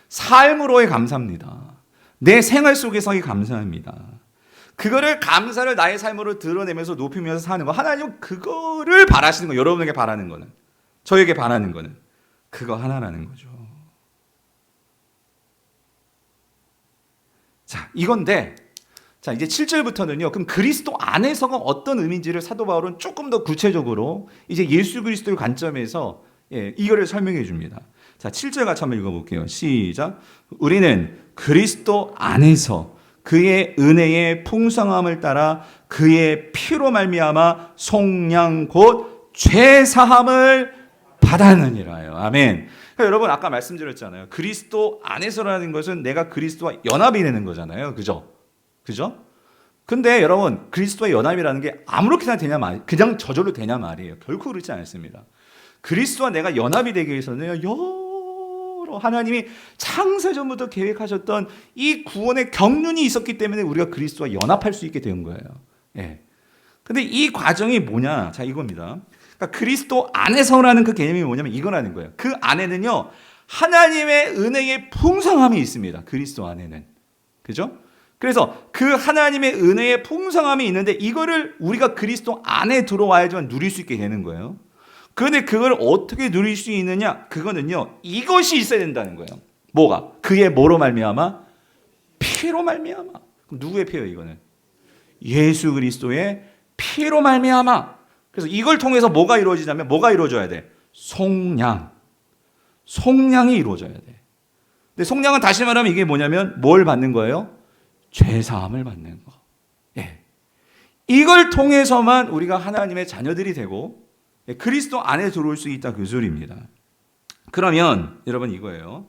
삶으로의 감사입니다. 내 생활 속에서의 감사입니다. 그거를 감사를 나의 삶으로 드러내면서 높이면서 사는 거. 하나님은 그거를 바라시는 거. 여러분에게 바라는 거는 저에게 바라는 거는 그거 하나라는 거죠. 자, 이건데 자, 이제 7절부터는요. 그럼 그리스도 안에서가 어떤 의미인지를 사도 바울은 조금 더 구체적으로 이제 예수 그리스도의 관점에서 이거를 설명해 줍니다. 자, 7절 같이 한번 읽어볼게요. 시작. 우리는 그리스도 안에서 그의 은혜의 풍성함을 따라 그의 피로 말미암아 속량 곧 죄사함을 받았느니라요. 아멘. 그러니까 여러분 아까 말씀드렸잖아요. 그리스도 안에서라는 것은 내가 그리스도와 연합이 되는 거잖아요. 그죠? 그죠? 근데 여러분 그리스도와 연합이라는 게 아무렇게나 되냐 말, 그냥 저절로 되냐 말이에요. 결코 그렇지 않습니다. 그리스도와 내가 연합이 되기 위해서는 여러 하나님이 창세전부터 계획하셨던 이 구원의 경륜이 있었기 때문에 우리가 그리스도와 연합할 수 있게 된 거예요. 예. 근데 이 과정이 뭐냐? 자, 이겁니다. 그러니까 그리스도 안에서라는 그 개념이 뭐냐면 이거라는 거예요. 그 안에는요, 하나님의 은혜의 풍성함이 있습니다. 그리스도 안에는. 그죠? 그래서 그 하나님의 은혜의 풍성함이 있는데 이거를 우리가 그리스도 안에 들어와야지만 누릴 수 있게 되는 거예요. 그런데 그걸 어떻게 누릴 수 있느냐? 그거는요, 이것이 있어야 된다는 거예요. 뭐가? 그의 뭐로 말미암아? 피로 말미암아. 그럼 누구의 피예요, 이거는? 예수 그리스도의 피로 말미암아. 그래서 이걸 통해서 뭐가 이루어지냐면 뭐가 이루어져야 돼? 속량. 속량이 이루어져야 돼. 근데 속량은 다시 말하면 이게 뭐냐면 뭘 받는 거예요? 죄사함을 받는 거. 예. 이걸 통해서만 우리가 하나님의 자녀들이 되고 그리스도 안에 들어올 수 있다 그 소리입니다. 그러면 여러분 이거예요.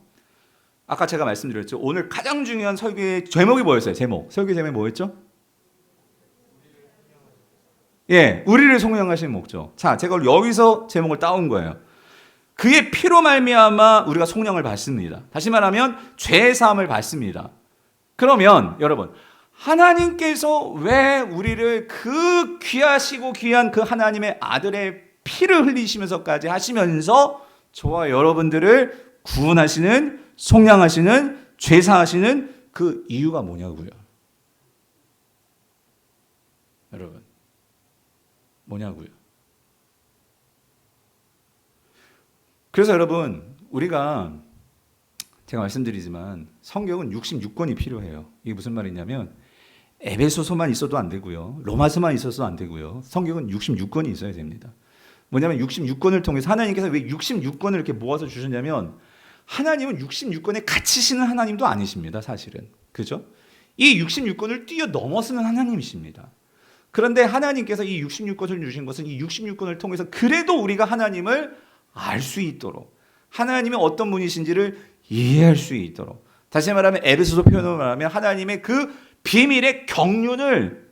아까 제가 말씀드렸죠. 오늘 가장 중요한 설교의 제목이 뭐였어요? 제목. 설교 제목이 뭐였죠? 예, 우리를 속량하시는 목적. 자, 제가 여기서 제목을 따온 거예요. 그의 피로 말미암아 우리가 속량을 받습니다. 다시 말하면 죄 사함을 받습니다. 그러면 여러분 하나님께서 왜 우리를 그 귀하시고 귀한 그 하나님의 아들의 피를 흘리시면서까지 하시면서 저와 여러분들을 구원하시는 속량하시는 죄사하시는 그 이유가 뭐냐고요. 여러분 뭐냐고요. 그래서 여러분 우리가 제가 말씀드리지만 성경은 66권이 필요해요. 이게 무슨 말이냐면 에베소서만 있어도 안 되고요. 로마서만 있어도 안 되고요. 성경은 66권이 있어야 됩니다. 뭐냐면 66권을 통해서 하나님께서 왜 66권을 이렇게 모아서 주셨냐면 하나님은 66권에 갇히시는 하나님도 아니십니다. 사실은. 그죠? 이 66권을 뛰어넘어서는 하나님이십니다. 그런데 하나님께서 이 66권을 주신 것은 이 66권을 통해서 그래도 우리가 하나님을 알 수 있도록 하나님이 어떤 분이신지를 이해할 수 있도록 다시 말하면 에베소서 표현으로 말하면 하나님의 그 비밀의 경륜을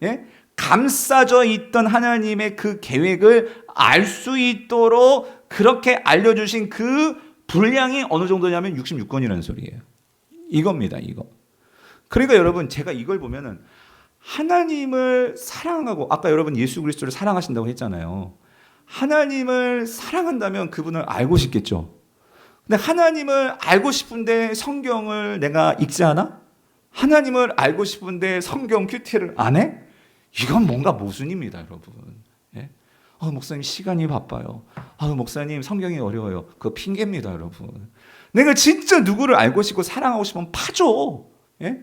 감싸져 있던 하나님의 그 계획을 알 수 있도록 그렇게 알려주신 그 분량이 어느 정도냐면 66권이라는 소리예요. 이겁니다. 이거. 그러니까 여러분 제가 이걸 보면은 하나님을 사랑하고 아까 여러분 예수 그리스도를 사랑하신다고 했잖아요. 하나님을 사랑한다면 그분을 알고 싶겠죠. 근데 하나님을 알고 싶은데 성경을 내가 읽지 않아? 하나님을 알고 싶은데 성경 큐티를 안 해? 이건 뭔가 모순입니다, 여러분. 예? 목사님 시간이 바빠요. 목사님 성경이 어려워요. 그거 핑계입니다, 여러분. 내가 진짜 누구를 알고 싶고 사랑하고 싶으면 파줘. 예?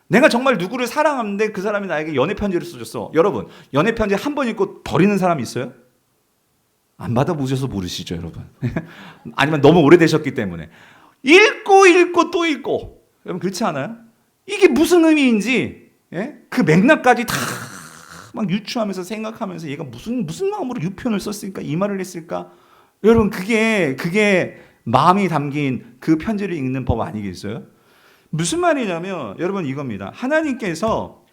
내가 정말 누구를 사랑하는데 그 사람이 나에게 연애 편지를 써줬어. 여러분, 연애 편지 한 번 읽고 버리는 사람 있어요? 안 받아보셔서 모르시죠, 여러분. 아니면 너무 오래되셨기 때문에. 읽고 또 읽고. 여러분 그렇지 않아요? 이게 무슨 의미인지, 예? 그 맥락까지 다 막 유추하면서 생각하면서 얘가 무슨 마음으로 유편을 썼을까, 이 말을 했을까? 여러분 그게 마음이 담긴 그 편지를 읽는 법 아니겠어요? 무슨 말이냐면 여러분 이겁니다. 하나님께서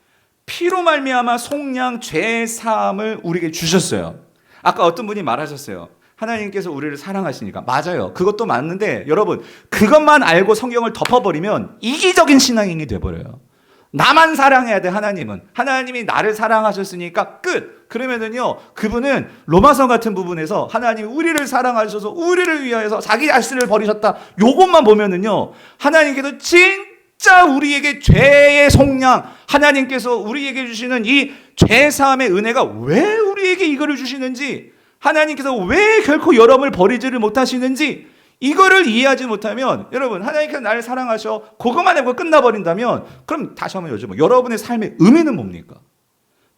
피로 말미암아 속량 죄 사함을 우리에게 주셨어요. 아까 어떤 분이 말하셨어요. 하나님께서 우리를 사랑하시니까. 맞아요. 그것도 맞는데 여러분 그것만 알고 성경을 덮어버리면 이기적인 신앙인이 돼버려요. 나만 사랑해야 돼. 하나님이 나를 사랑하셨으니까 끝. 그러면은요 그분은 로마서 같은 부분에서 하나님이 우리를 사랑하셔서 우리를 위하여서 자기 자신을 버리셨다, 요것만 보면은요 하나님께서 진짜 우리에게 죄의 속량, 하나님께서 우리에게 주시는 이 죄사함의 은혜가 왜 우리에게 이거를 주시는지, 하나님께서 왜 결코 여러분을 버리지를 못하시는지, 이거를 이해하지 못하면 여러분 하나님께서 나를 사랑하셔 그것만 알고 끝나버린다면 그럼 다시 한번 여쭤봐요. 여러분의 삶의 의미는 뭡니까?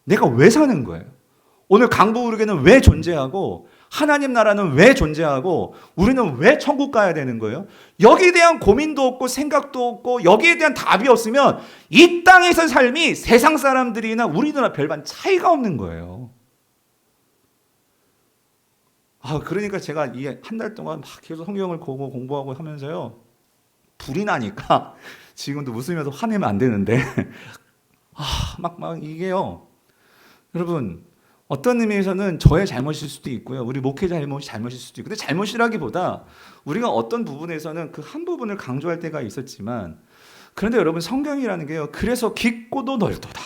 내가 왜 사는 거예요? 오늘 강부르게는 왜 존재하고 하나님 나라는 왜 존재하고 우리는 왜 천국 가야 되는 거예요? 여기에 대한 고민도 없고 생각도 없고 여기에 대한 답이 없으면 이 땅에서 삶이 세상 사람들이나 우리나라 별반 차이가 없는 거예요. 그러니까 제가 이 한 달 동안 막 계속 성경을 보고 공부하고 하면서요 불이 나니까 지금도 웃으면서 화내면 안 되는데 막 이게요 여러분 어떤 의미에서는 저의 잘못일 수도 있고요, 우리 목회자 잘못일 수도 있고, 근데 잘못이라기보다 우리가 어떤 부분에서는 그 한 부분을 강조할 때가 있었지만, 그런데 여러분 성경이라는 게요 그래서 깊고도 넓도다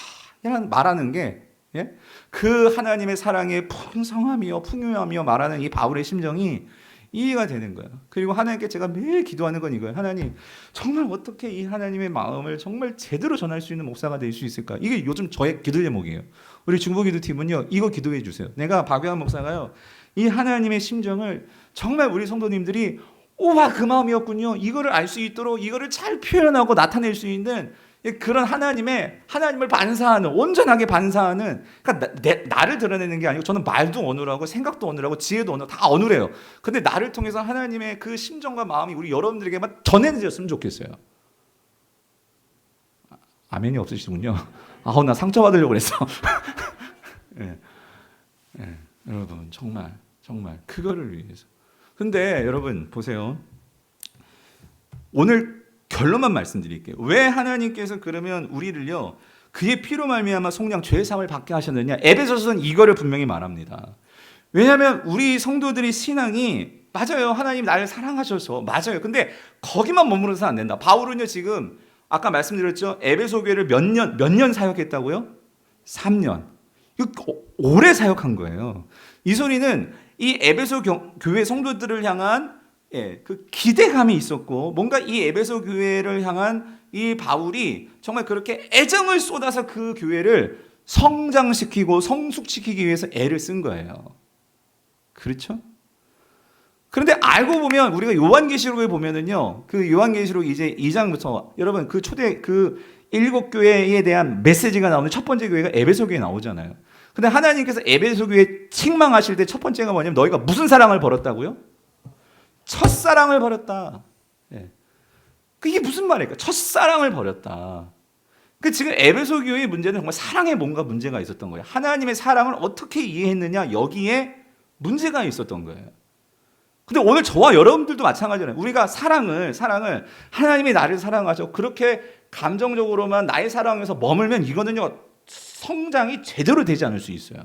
말하는 게, 예? 그 하나님의 사랑의 풍성함이요 풍요함이요 말하는 이 바울의 심정이 이해가 되는 거예요. 그리고 하나님께 제가 매일 기도하는 건 이거예요. 하나님 정말 어떻게 이 하나님의 마음을 정말 제대로 전할 수 있는 목사가 될 수 있을까? 이게 요즘 저의 기도 제목이에요. 우리 중보기도팀은요 이거 기도해 주세요. 내가 박유한 목사가요 이 하나님의 심정을 정말 우리 성도님들이 그 마음이었군요, 이거를 알 수 있도록 이거를 잘 표현하고 나타낼 수 있는 그런 하나님을 반사하는, 온전하게 반사하는, 그러니까 나를 드러내는 게 아니고, 저는 말도 어눌하고 생각도 어눌하고 지혜도 어눌하고 다 어눌해요. 근데 나를 통해서 하나님의 그 심정과 마음이 우리 여러분들에게만 전해졌으면 좋겠어요. 아멘이 없으시군요. 나 상처받으려고 그랬어. 네. 여러분 정말 그거를 위해서. 근데 여러분 보세요. 오늘 결론만 말씀드릴게요. 왜 하나님께서 그러면 우리를요 그의 피로 말미암아 속량 죄사함을 받게 하셨느냐? 에베소서는 이거를 분명히 말합니다. 왜냐하면 우리 성도들의 신앙이, 맞아요, 하나님 나를 사랑하셔서 맞아요. 근데 거기만 머무르서 안 된다. 바울은요 지금 아까 말씀드렸죠, 에베소 교회를 몇 년 사역했다고요? 3년. 이거 오래 사역한 거예요. 이 소리는 이 에베소 교회 성도들을 향한 그 기대감이 있었고, 뭔가 이 에베소 교회를 향한 이 바울이 정말 그렇게 애정을 쏟아서 그 교회를 성장시키고 성숙시키기 위해서 애를 쓴 거예요. 그렇죠? 그런데 알고 보면 우리가 요한계시록에 보면은요, 그 요한계시록 이제 2장부터 여러분 그 초대 그 7교회에 대한 메시지가 나오는 첫 번째 교회가 에베소 교회에 나오잖아요. 근데 하나님께서 에베소 교회 책망하실 때 첫 번째가 뭐냐면 너희가 무슨 사랑을 버렸다고요? 첫사랑을 버렸다. 그게 무슨 말일까? 첫사랑을 버렸다. 지금 에베소 교회의 문제는 정말 사랑에 뭔가 문제가 있었던 거예요. 하나님의 사랑을 어떻게 이해했느냐, 여기에 문제가 있었던 거예요. 근데 오늘 저와 여러분들도 마찬가지잖아요. 우리가 사랑을 하나님이 나를 사랑하셔 그렇게 감정적으로만 나의 사랑에서 머물면 이거는요 성장이 제대로 되지 않을 수 있어요.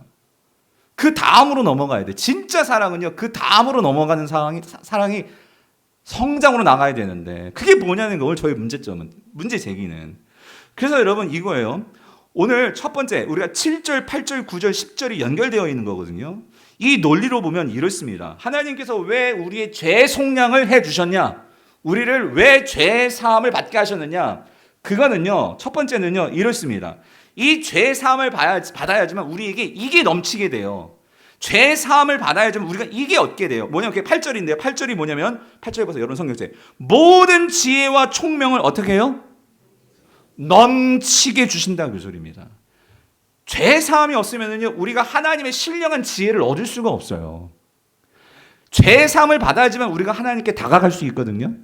그 다음으로 넘어가야 돼. 진짜 사랑은요 그 다음으로 넘어가는 사랑이 성장으로 나가야 되는데, 그게 뭐냐는 거 오늘 저희 문제 제기는. 그래서 여러분 이거예요. 오늘 첫 번째 우리가 7절, 8절, 9절, 10절이 연결되어 있는 거거든요. 이 논리로 보면 이렇습니다. 하나님께서 왜 우리의 죄 속량을 해주셨냐, 우리를 왜 죄 사함을 받게 하셨느냐, 그거는요 첫 번째는요 이렇습니다. 이 죄 사함을 받아야지만 우리에게 이게 넘치게 돼요. 죄 사함을 받아야지만 우리가 이게 얻게 돼요. 뭐냐면 그게 8절인데요. 8절이 뭐냐면 8절에 보세요. 여러분 성경책. 모든 지혜와 총명을 어떻게 해요? 넘치게 주신다 그 소리입니다. 죄 사함이 없으면요 우리가 하나님의 신령한 지혜를 얻을 수가 없어요. 죄 사함을 받아야지만 우리가 하나님께 다가갈 수 있거든요.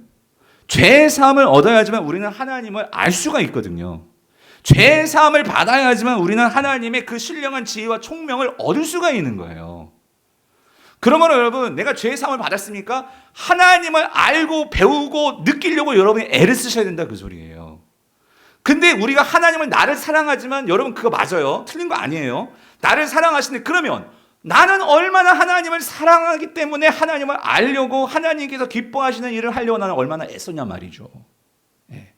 죄 사함을 얻어야지만 우리는 하나님을 알 수가 있거든요. 죄 사함을 받아야지만 우리는 하나님의 그 신령한 지혜와 총명을 얻을 수가 있는 거예요. 그러면 여러분 내가 죄 사함을 받았습니까? 하나님을 알고 배우고 느끼려고 여러분이 애를 쓰셔야 된다 그 소리예요. 근데 우리가 하나님을 나를 사랑하지만 여러분 그거 맞아요. 틀린 거 아니에요. 나를 사랑하시는데 그러면 나는 얼마나 하나님을 사랑하기 때문에 하나님을 알려고 하나님께서 기뻐하시는 일을 하려고 나는 얼마나 애썼냐 말이죠. 예.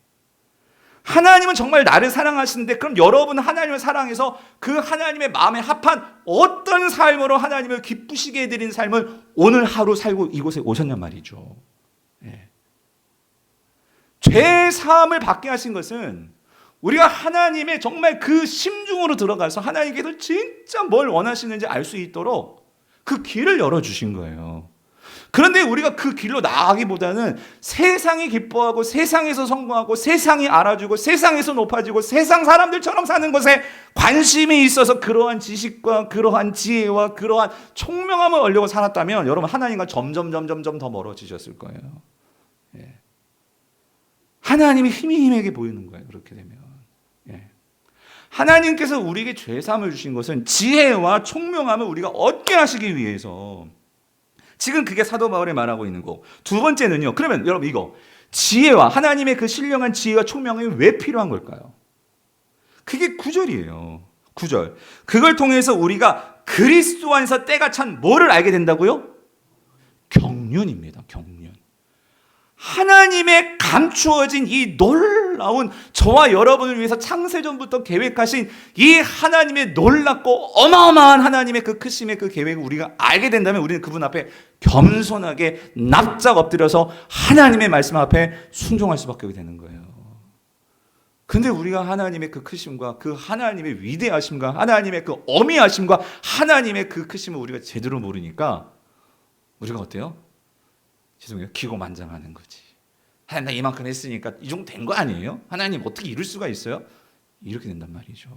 하나님은 정말 나를 사랑하시는데 그럼 여러분 하나님을 사랑해서 그 하나님의 마음에 합한 어떤 삶으로 하나님을 기쁘시게 해드리는 삶을 오늘 하루 살고 이곳에 오셨냐 말이죠. 예. 죄 사함을 받게 하신 것은 우리가 하나님의 정말 그 심중으로 들어가서 하나님께서 진짜 뭘 원하시는지 알 수 있도록 그 길을 열어주신 거예요. 그런데 우리가 그 길로 나아가기보다는 세상이 기뻐하고 세상에서 성공하고 세상이 알아주고 세상에서 높아지고 세상 사람들처럼 사는 것에 관심이 있어서 그러한 지식과 그러한 지혜와 그러한 총명함을 얻려고 살았다면 여러분 하나님과 점점 더 멀어지셨을 거예요. 예. 하나님이 희미하게 보이는 거예요. 그렇게 되면. 예. 하나님께서 우리에게 죄사함을 주신 것은 지혜와 총명함을 우리가 얻게 하시기 위해서 지금 그게 사도 바울이 말하고 있는 거. 두 번째는요. 그러면 여러분 이거 지혜와 하나님의 그 신령한 지혜와 총명이 왜 필요한 걸까요? 그게 9절이에요. 9절. 그걸 통해서 우리가 그리스도 안에서 때가 찬 뭐를 알게 된다고요? 경륜입니다. 경륜. 하나님의 감추어진 이 놀라운 저와 여러분을 위해서 창세전부터 계획하신 이 하나님의 놀랍고 어마어마한 하나님의 그 크심의 그 계획을 우리가 알게 된다면 우리는 그분 앞에 겸손하게 납작 엎드려서 하나님의 말씀 앞에 순종할 수밖에 되는 거예요. 근데 우리가 하나님의 그 크심과 그 하나님의 위대하심과 하나님의 그 어미하심과 하나님의 그 크심을 우리가 제대로 모르니까 우리가 어때요? 죄송해요. 기고만장하는 거지. 하나님 나 이만큼 했으니까 이 정도 된 거 아니에요? 하나님 어떻게 이룰 수가 있어요? 이렇게 된단 말이죠.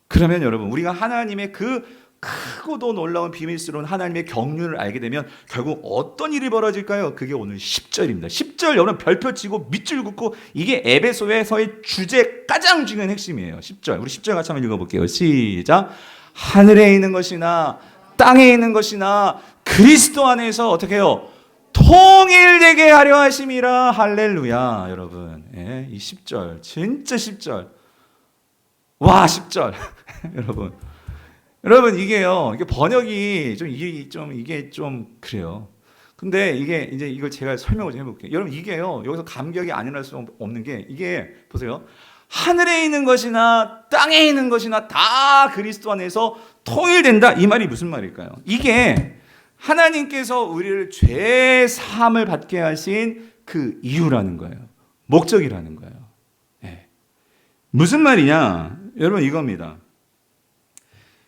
그러면 여러분 우리가 하나님의 그 크고도 놀라운 비밀스러운 하나님의 경륜을 알게 되면 결국 어떤 일이 벌어질까요? 그게 오늘 10절입니다. 10절 여러분 별표 치고 밑줄 긋고 이게 에베소서의 주제 가장 중요한 핵심이에요. 10절. 우리 10절 같이 한번 읽어볼게요. 시작. 하늘에 있는 것이나 땅에 있는 것이나 그리스도 안에서 어떻게 해요? 통일되게 하려 하심이라. 할렐루야. 여러분 예, 이 10절 진짜 10절 와 10절 여러분 이게요 이게 번역이 이게 좀 그래요. 근데 이게 이제 이걸 제가 설명을 좀 해볼게요. 여러분 이게요 여기서 감격이 안 일어날 수 없는 게 이게 보세요. 하늘에 있는 것이나 땅에 있는 것이나 다 그리스도 안에서 통일된다. 이 말이 무슨 말일까요? 이게 하나님께서 우리를 죄 사함을 받게 하신 그 이유라는 거예요. 목적이라는 거예요. 네. 무슨 말이냐? 여러분 이겁니다.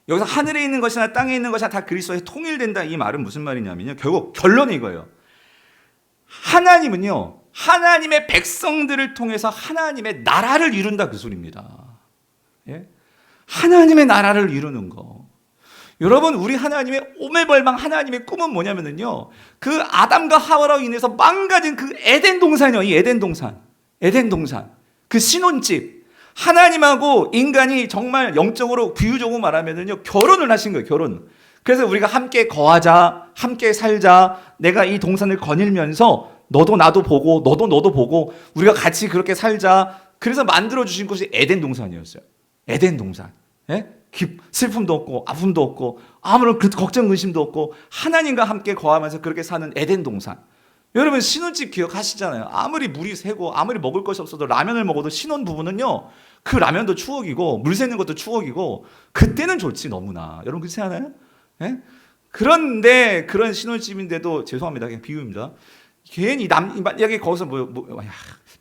여기서 하늘에 있는 것이나 땅에 있는 것이나 다 그리스도에 통일된다. 이 말은 무슨 말이냐면요. 결국 결론이 이거예요. 하나님은요. 하나님의 백성들을 통해서 하나님의 나라를 이룬다 그 소리입니다. 예? 하나님의 나라를 이루는 거. 여러분 우리 하나님의 오매벌망 하나님의 꿈은 뭐냐면요. 그 아담과 하와로 인해서 망가진 그 에덴 동산이요. 이 에덴 동산. 그 신혼집. 하나님하고 인간이 정말 영적으로 비유적으로 말하면요. 결혼을 하신 거예요. 결혼. 그래서 우리가 함께 거하자, 함께 살자. 내가 이 동산을 거닐면서 너도 나도 보고 너도 보고 우리가 같이 그렇게 살자. 그래서 만들어 주신 것이 에덴 동산이었어요. 에덴 동산. 예? 슬픔도 없고 아픔도 없고 아무런 걱정 근심도 없고 하나님과 함께 거하면서 그렇게 사는 에덴 동산. 여러분 신혼집 기억하시잖아요. 아무리 물이 새고 아무리 먹을 것이 없어도 라면을 먹어도 신혼 부부는요 그 라면도 추억이고 물 새는 것도 추억이고 그때는 좋지 너무나. 여러분 그렇지 않아요? 예? 그런데 그런 신혼집인데도 죄송합니다. 그냥 비유입니다. 괜히 만약에 거기서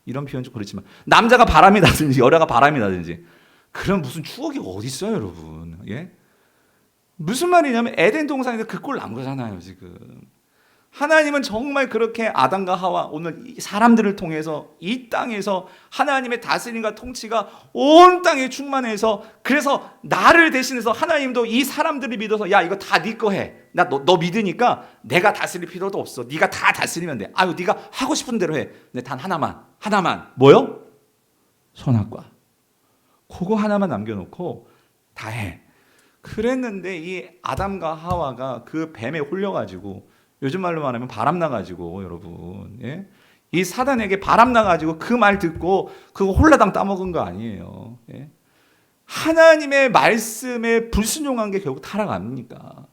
이런 표현 좀 그렇지만 남자가 바람이 나든지 여자가 바람이 나든지 그런 무슨 추억이 어디 있어요, 여러분? 예? 무슨 말이냐면 에덴 동산에서 그 꼴 난 거잖아요, 지금. 하나님은 정말 그렇게 아담과 하와 오늘 이 사람들을 통해서 이 땅에서 하나님의 다스림과 통치가 온 땅에 충만해서 그래서 나를 대신해서 하나님도 이 사람들을 믿어서 야 이거 다 네 거 해. 나 너 믿으니까 내가 다스릴 필요도 없어. 네가 다 다스리면 돼. 아유 네가 하고 싶은 대로 해. 근데 단 하나만 뭐요? 선악과. 그거 하나만 남겨놓고 다 해. 그랬는데 이 아담과 하와가 그 뱀에 홀려가지고 요즘 말로 말하면 바람 나가지고 여러분, 예? 이 사단에게 바람 나가지고 그 말 듣고 그거 홀라당 따먹은 거 아니에요. 예? 하나님의 말씀에 불순종한 게 결국 타락합니까?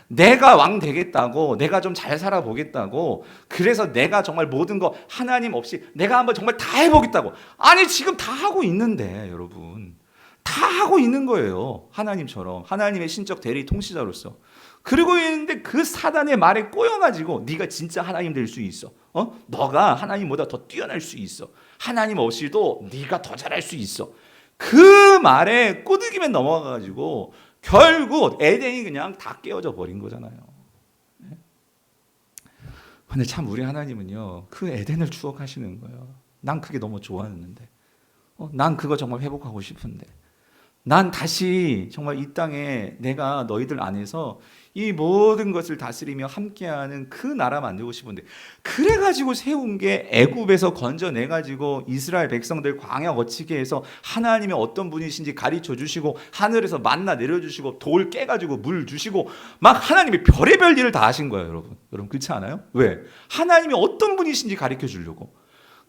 내가 왕 되겠다고, 내가 좀 잘 살아보겠다고, 그래서 내가 정말 모든 거 하나님 없이 내가 한번 정말 다 해보겠다고. 아니 지금 다 하고 있는데 여러분, 다 하고 있는 거예요. 하나님처럼 하나님의 신적 대리 통치자로서. 그러고 있는데 그 사단의 말에 꼬여가지고 네가 진짜 하나님 될 수 있어. 너가 하나님보다 더 뛰어날 수 있어. 하나님 없이도 네가 더 잘할 수 있어. 그 말에 꼬드기면 넘어가가지고 결국 에덴이 그냥 다 깨어져 버린 거잖아요. 근데 참 우리 하나님은요 그 에덴을 추억하시는 거예요. 난 그게 너무 좋았는데, 난 그거 정말 회복하고 싶은데, 난 다시 정말 이 땅에 내가 너희들 안에서 이 모든 것을 다스리며 함께하는 그 나라 만들고 싶은데, 그래가지고 세운 게 애굽에서 건져내가지고 이스라엘 백성들 광야 거치게 해서 하나님이 어떤 분이신지 가르쳐 주시고 하늘에서 만나 내려주시고 돌 깨가지고 물 주시고 막 하나님이 별의별 일을 다 하신 거예요, 여러분. 여러분 그렇지 않아요? 왜? 하나님이 어떤 분이신지 가르쳐 주려고.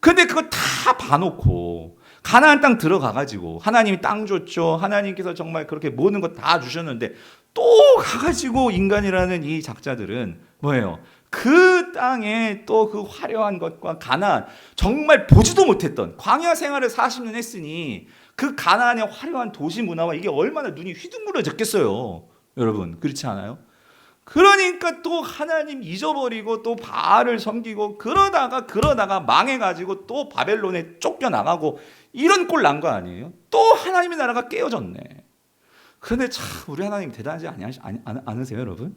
근데 그거 다 봐놓고 가나안 땅 들어가가지고 하나님이 땅 줬죠. 하나님께서 정말 그렇게 모든 거 다 주셨는데 또 가가지고 인간이라는 이 작자들은 뭐예요? 그 땅에 또 그 화려한 것과 가나안, 정말 보지도 못했던 광야 생활을 40년 했으니 그 가나안의 화려한 도시 문화와 이게 얼마나 눈이 휘둥그레졌겠어요. 여러분 그렇지 않아요? 그러니까 또 하나님 잊어버리고 또 바알을 섬기고 그러다가 망해가지고 또 바벨론에 쫓겨나가고 이런 꼴 난 거 아니에요? 또 하나님의 나라가 깨어졌네. 그런데 참 우리 하나님 대단하지 않으세요, 여러분?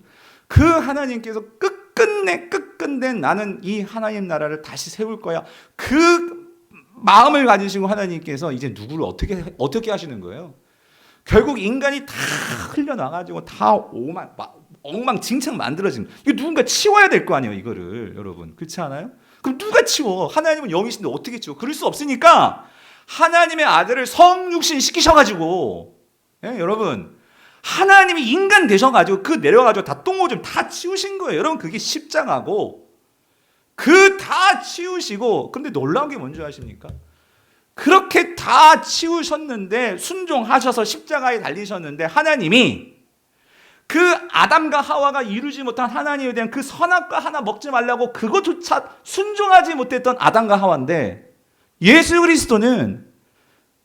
그 하나님께서 끝끝내 나는 이 하나님 나라를 다시 세울 거야. 그 마음을 가지시고 하나님께서 이제 누구를 어떻게 하시는 거예요? 결국 인간이 다 흘려나가지고 다 엉망진창 만들어진, 이거 누군가 치워야 될 거 아니에요, 이거를. 여러분 그렇지 않아요? 그럼 누가 치워? 하나님은 영이신데 어떻게 치워? 그럴 수 없으니까 하나님의 아들을 성육신 시키셔가지고, 예, 여러분 하나님이 인간 되셔가지고 그 내려가지고 다 똥오줌 다 치우신 거예요. 여러분 그게 십자가고 그 다 치우시고, 근데 놀라운 게 뭔지 아십니까? 그렇게 다 치우셨는데 순종하셔서 십자가에 달리셨는데 하나님이 그 아담과 하와가 이루지 못한 하나님에 대한 그 선악과 하나 먹지 말라고 그것조차 순종하지 못했던 아담과 하와인데, 예수 그리스도는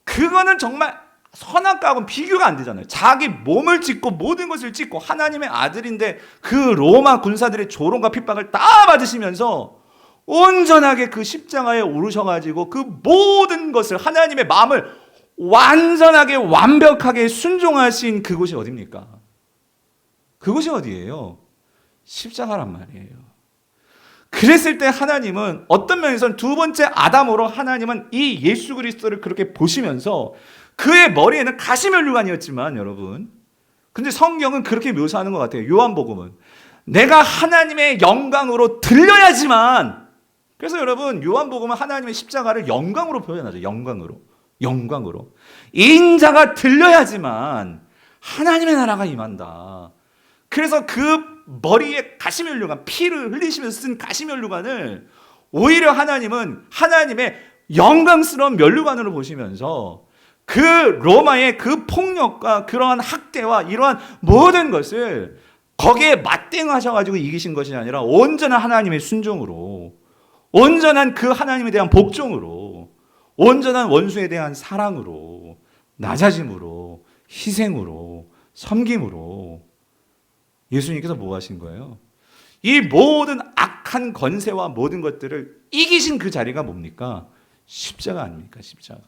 그거는 정말 선악과하고는 비교가 안 되잖아요. 자기 몸을 찢고 모든 것을 찢고 하나님의 아들인데 그 로마 군사들의 조롱과 핍박을 다 받으시면서 온전하게 그 십자가에 오르셔가지고 그 모든 것을 하나님의 마음을 완전하게 완벽하게 순종하신 그곳이 어디입니까? 그곳이 어디예요? 십자가란 말이에요. 그랬을 때 하나님은 어떤 면에서는 두 번째 아담으로 하나님은 이 예수 그리스도를 그렇게 보시면서 그의 머리에는 가시면류관이었지만, 여러분 근데 성경은 그렇게 묘사하는 것 같아요. 요한복음은 내가 하나님의 영광으로 들려야지만, 그래서 여러분 요한복음은 하나님의 십자가를 영광으로 표현하죠. 영광으로 인자가 들려야지만 하나님의 나라가 임한다. 그래서 그 머리에 가시면류관, 피를 흘리시면서 쓴 가시면류관을 오히려 하나님은 하나님의 영광스러운 면류관으로 보시면서 그 로마의 그 폭력과 그러한 학대와 이러한 모든 것을 거기에 맞대응하셔가지고 이기신 것이 아니라 온전한 하나님의 순종으로, 온전한 그 하나님에 대한 복종으로, 온전한 원수에 대한 사랑으로, 낮아짐으로, 희생으로, 섬김으로 예수님께서 뭐 하신 거예요? 이 모든 악한 권세와 모든 것들을 이기신 그 자리가 뭡니까? 십자가 아닙니까? 십자가.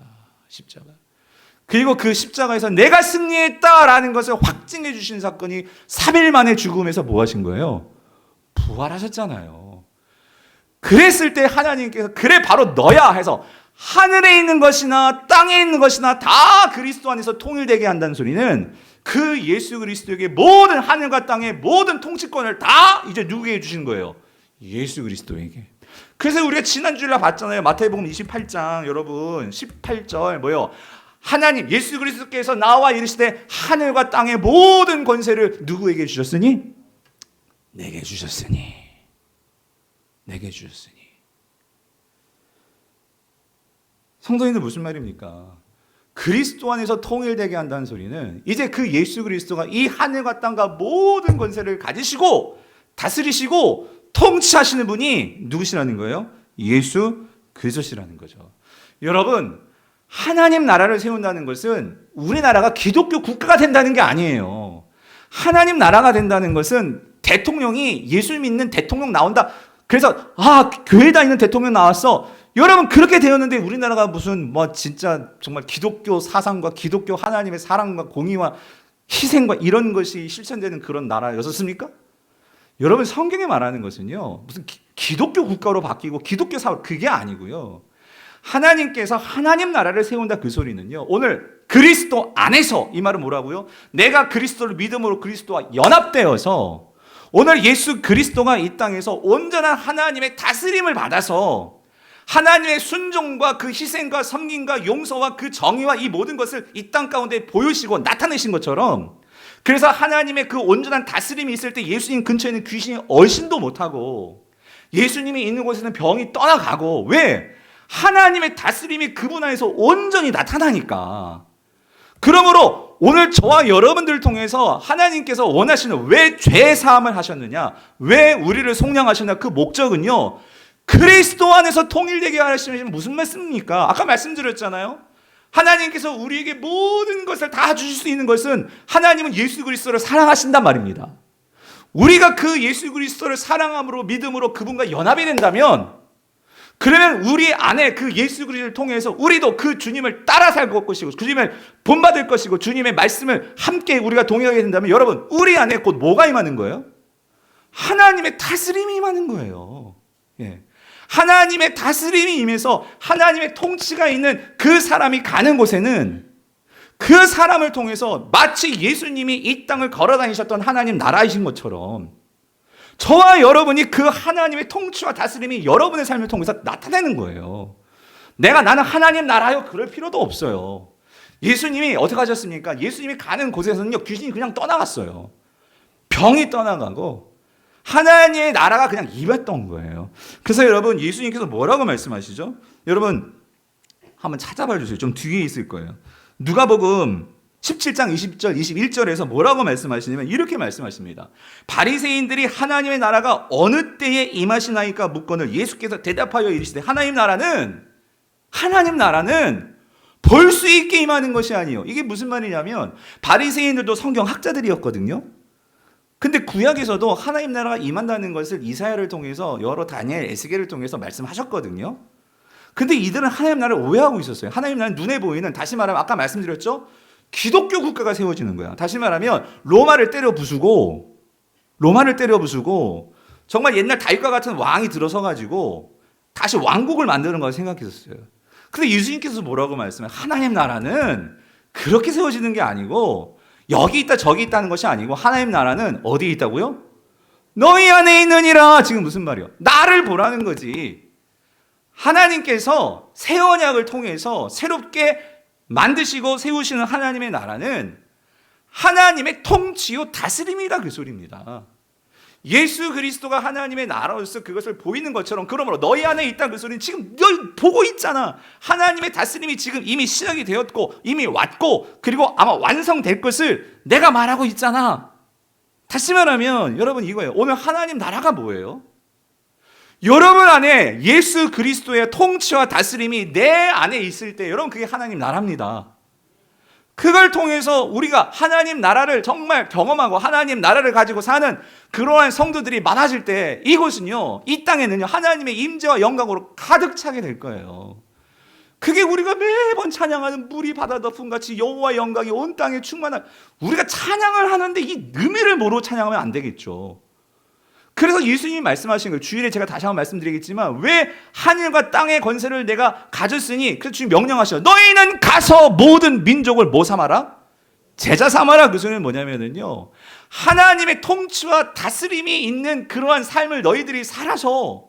그리고 그 십자가에서 내가 승리했다라는 것을 확증해 주신 사건이 3일 만에 죽음에서 뭐 하신 거예요? 부활하셨잖아요. 그랬을 때 하나님께서 그래 바로 너야 해서 하늘에 있는 것이나 땅에 있는 것이나 다 그리스도 안에서 통일되게 한다는 소리는 그 예수 그리스도에게 모든 하늘과 땅의 모든 통치권을 다 이제 누구에게 주신 거예요? 예수 그리스도에게. 그래서 우리가 지난주에 봤잖아요. 마태복음 28장 여러분 18절 뭐요? 하나님 예수 그리스도께서 나와 이르시되 하늘과 땅의 모든 권세를 누구에게 주셨으니? 내게 주셨으니. 성도님들 무슨 말입니까? 그리스도 안에서 통일되게 한다는 소리는 이제 그 예수 그리스도가 이 하늘과 땅과 모든 권세를 가지시고 다스리시고 통치하시는 분이 누구시라는 거예요? 예수 그리스도시라는 거죠. 여러분, 하나님 나라를 세운다는 것은 우리나라가 기독교 국가가 된다는 게 아니에요. 하나님 나라가 된다는 것은 대통령이 예수 믿는 대통령 나온다. 그래서 교회 다니는 대통령 나왔어. 여러분 그렇게 되었는데 우리나라가 무슨 진짜 정말 기독교 사상과 기독교 하나님의 사랑과 공의와 희생과 이런 것이 실천되는 그런 나라였었습니까? 여러분 성경에 말하는 것은요 무슨 기독교 국가로 바뀌고 기독교 사회 그게 아니고요. 하나님께서 하나님 나라를 세운다 그 소리는요 오늘 그리스도 안에서 이 말은 뭐라고요? 내가 그리스도를 믿음으로 그리스도와 연합되어서 오늘 예수 그리스도가 이 땅에서 온전한 하나님의 다스림을 받아서 하나님의 순종과 그 희생과 섬김과 용서와 그 정의와 이 모든 것을 이 땅 가운데 보여주시고 나타내신 것처럼 그래서 하나님의 그 온전한 다스림이 있을 때 예수님 근처에는 귀신이 얼씬도 못하고 예수님이 있는 곳에는 병이 떠나가고 왜? 하나님의 다스림이 그분 안에서 온전히 나타나니까. 그러므로 오늘 저와 여러분들을 통해서 하나님께서 원하시는 왜 죄 사함을 하셨느냐? 왜 우리를 속량하셨냐? 그 목적은요. 그리스도 안에서 통일되게 하시면 무슨 말씀입니까? 아까 말씀드렸잖아요. 하나님께서 우리에게 모든 것을 다 주실 수 있는 것은 하나님은 예수 그리스도를 사랑하신단 말입니다. 우리가 그 예수 그리스도를 사랑함으로 믿음으로 그분과 연합이 된다면 그러면 우리 안에 그 예수 그리스도를 통해서 우리도 그 주님을 따라 살 것이고 주님을 본받을 것이고 주님의 말씀을 함께 우리가 동의하게 된다면 여러분 우리 안에 곧 뭐가 임하는 거예요? 하나님의 다스림이 임하는 거예요. 하나님의 다스림이 임해서 하나님의 통치가 있는 그 사람이 가는 곳에는 그 사람을 통해서 마치 예수님이 이 땅을 걸어 다니셨던 하나님 나라이신 것처럼 저와 여러분이 그 하나님의 통치와 다스림이 여러분의 삶을 통해서 나타내는 거예요. 나는 하나님 나라요 그럴 필요도 없어요. 예수님이 어떻게 하셨습니까? 예수님이 가는 곳에서는요 귀신이 그냥 떠나갔어요. 병이 떠나가고 하나님의 나라가 그냥 임했던 거예요. 그래서 여러분 예수님께서 뭐라고 말씀하시죠? 여러분 한번 찾아봐 주세요. 좀 뒤에 있을 거예요. 누가복음 17장 20절 21절에서 뭐라고 말씀하시냐면 이렇게 말씀하십니다. 바리새인들이 하나님의 나라가 어느 때에 임하시나이까 묻거늘 예수께서 대답하여 이르시되 하나님 나라는 볼 수 있게 임하는 것이 아니요. 이게 무슨 말이냐면 바리새인들도 성경 학자들이었거든요. 근데 구약에서도 하나님 나라가 임한다는 것을 이사야를 통해서 여러 다니엘, 에스겔을 통해서 말씀하셨거든요. 근데 이들은 하나님 나라를 오해하고 있었어요. 하나님 나라는 눈에 보이는 다시 말하면 아까 말씀드렸죠? 기독교 국가가 세워지는 거야. 다시 말하면 로마를 때려 부수고 정말 옛날 다윗과 같은 왕이 들어서 가지고 다시 왕국을 만드는 걸 생각했었어요. 근데 예수님께서 뭐라고 말씀해요? 하나님 나라는 그렇게 세워지는 게 아니고 여기 있다 저기 있다는 것이 아니고 하나님 나라는 어디에 있다고요? 너희 안에 있느니라. 지금 무슨 말이요? 나를 보라는 거지. 하나님께서 새 언약을 통해서 새롭게 만드시고 세우시는 하나님의 나라는 하나님의 통치요 다스림이다 그 소리입니다. 예수 그리스도가 하나님의 나라로서 그것을 보이는 것처럼 그러므로 너희 안에 있다 그 소리는 지금 너희 보고 있잖아. 하나님의 다스림이 지금 이미 시작이 되었고 이미 왔고 그리고 아마 완성될 것을 내가 말하고 있잖아. 다시 말하면 여러분 이거예요. 오늘 하나님 나라가 뭐예요? 여러분 안에 예수 그리스도의 통치와 다스림이 내 안에 있을 때 여러분 그게 하나님 나라입니다. 그걸 통해서 우리가 하나님 나라를 정말 경험하고 하나님 나라를 가지고 사는 그러한 성도들이 많아질 때 이곳은요, 이 땅에는요, 하나님의 임재와 영광으로 가득 차게 될 거예요. 그게 우리가 매번 찬양하는 물이 바다 덮음 같이 여호와의 영광이 온 땅에 충만한, 우리가 찬양을 하는데 이 의미를 모르고 찬양하면 안 되겠죠. 그래서 예수님이 말씀하신 거예요. 주일에 제가 다시 한번 말씀드리겠지만, 왜 하늘과 땅의 권세를 내가 가졌으니, 그래서 주님 명령하셔. 너희는 가서 모든 민족을 뭐 삼아라? 제자 삼아라. 그 소리는 뭐냐면요, 하나님의 통치와 다스림이 있는 그러한 삶을 너희들이 살아서,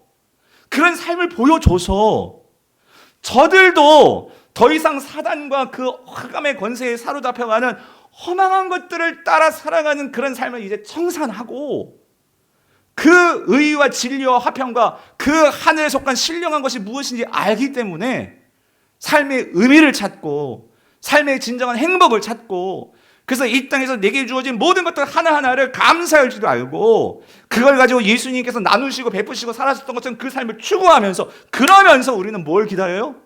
그런 삶을 보여줘서 저들도 더 이상 사단과 그 흑암의 권세에 사로잡혀가는 허망한 것들을 따라 살아가는 그런 삶을 이제 청산하고, 그 의와 진리와 화평과 그 하늘에 속한 신령한 것이 무엇인지 알기 때문에 삶의 의미를 찾고 삶의 진정한 행복을 찾고, 그래서 이 땅에서 내게 주어진 모든 것들 하나하나를 감사할 줄 알고, 그걸 가지고 예수님께서 나누시고 베푸시고 살아셨던 것처럼 그 삶을 추구하면서, 그러면서 우리는 뭘 기다려요?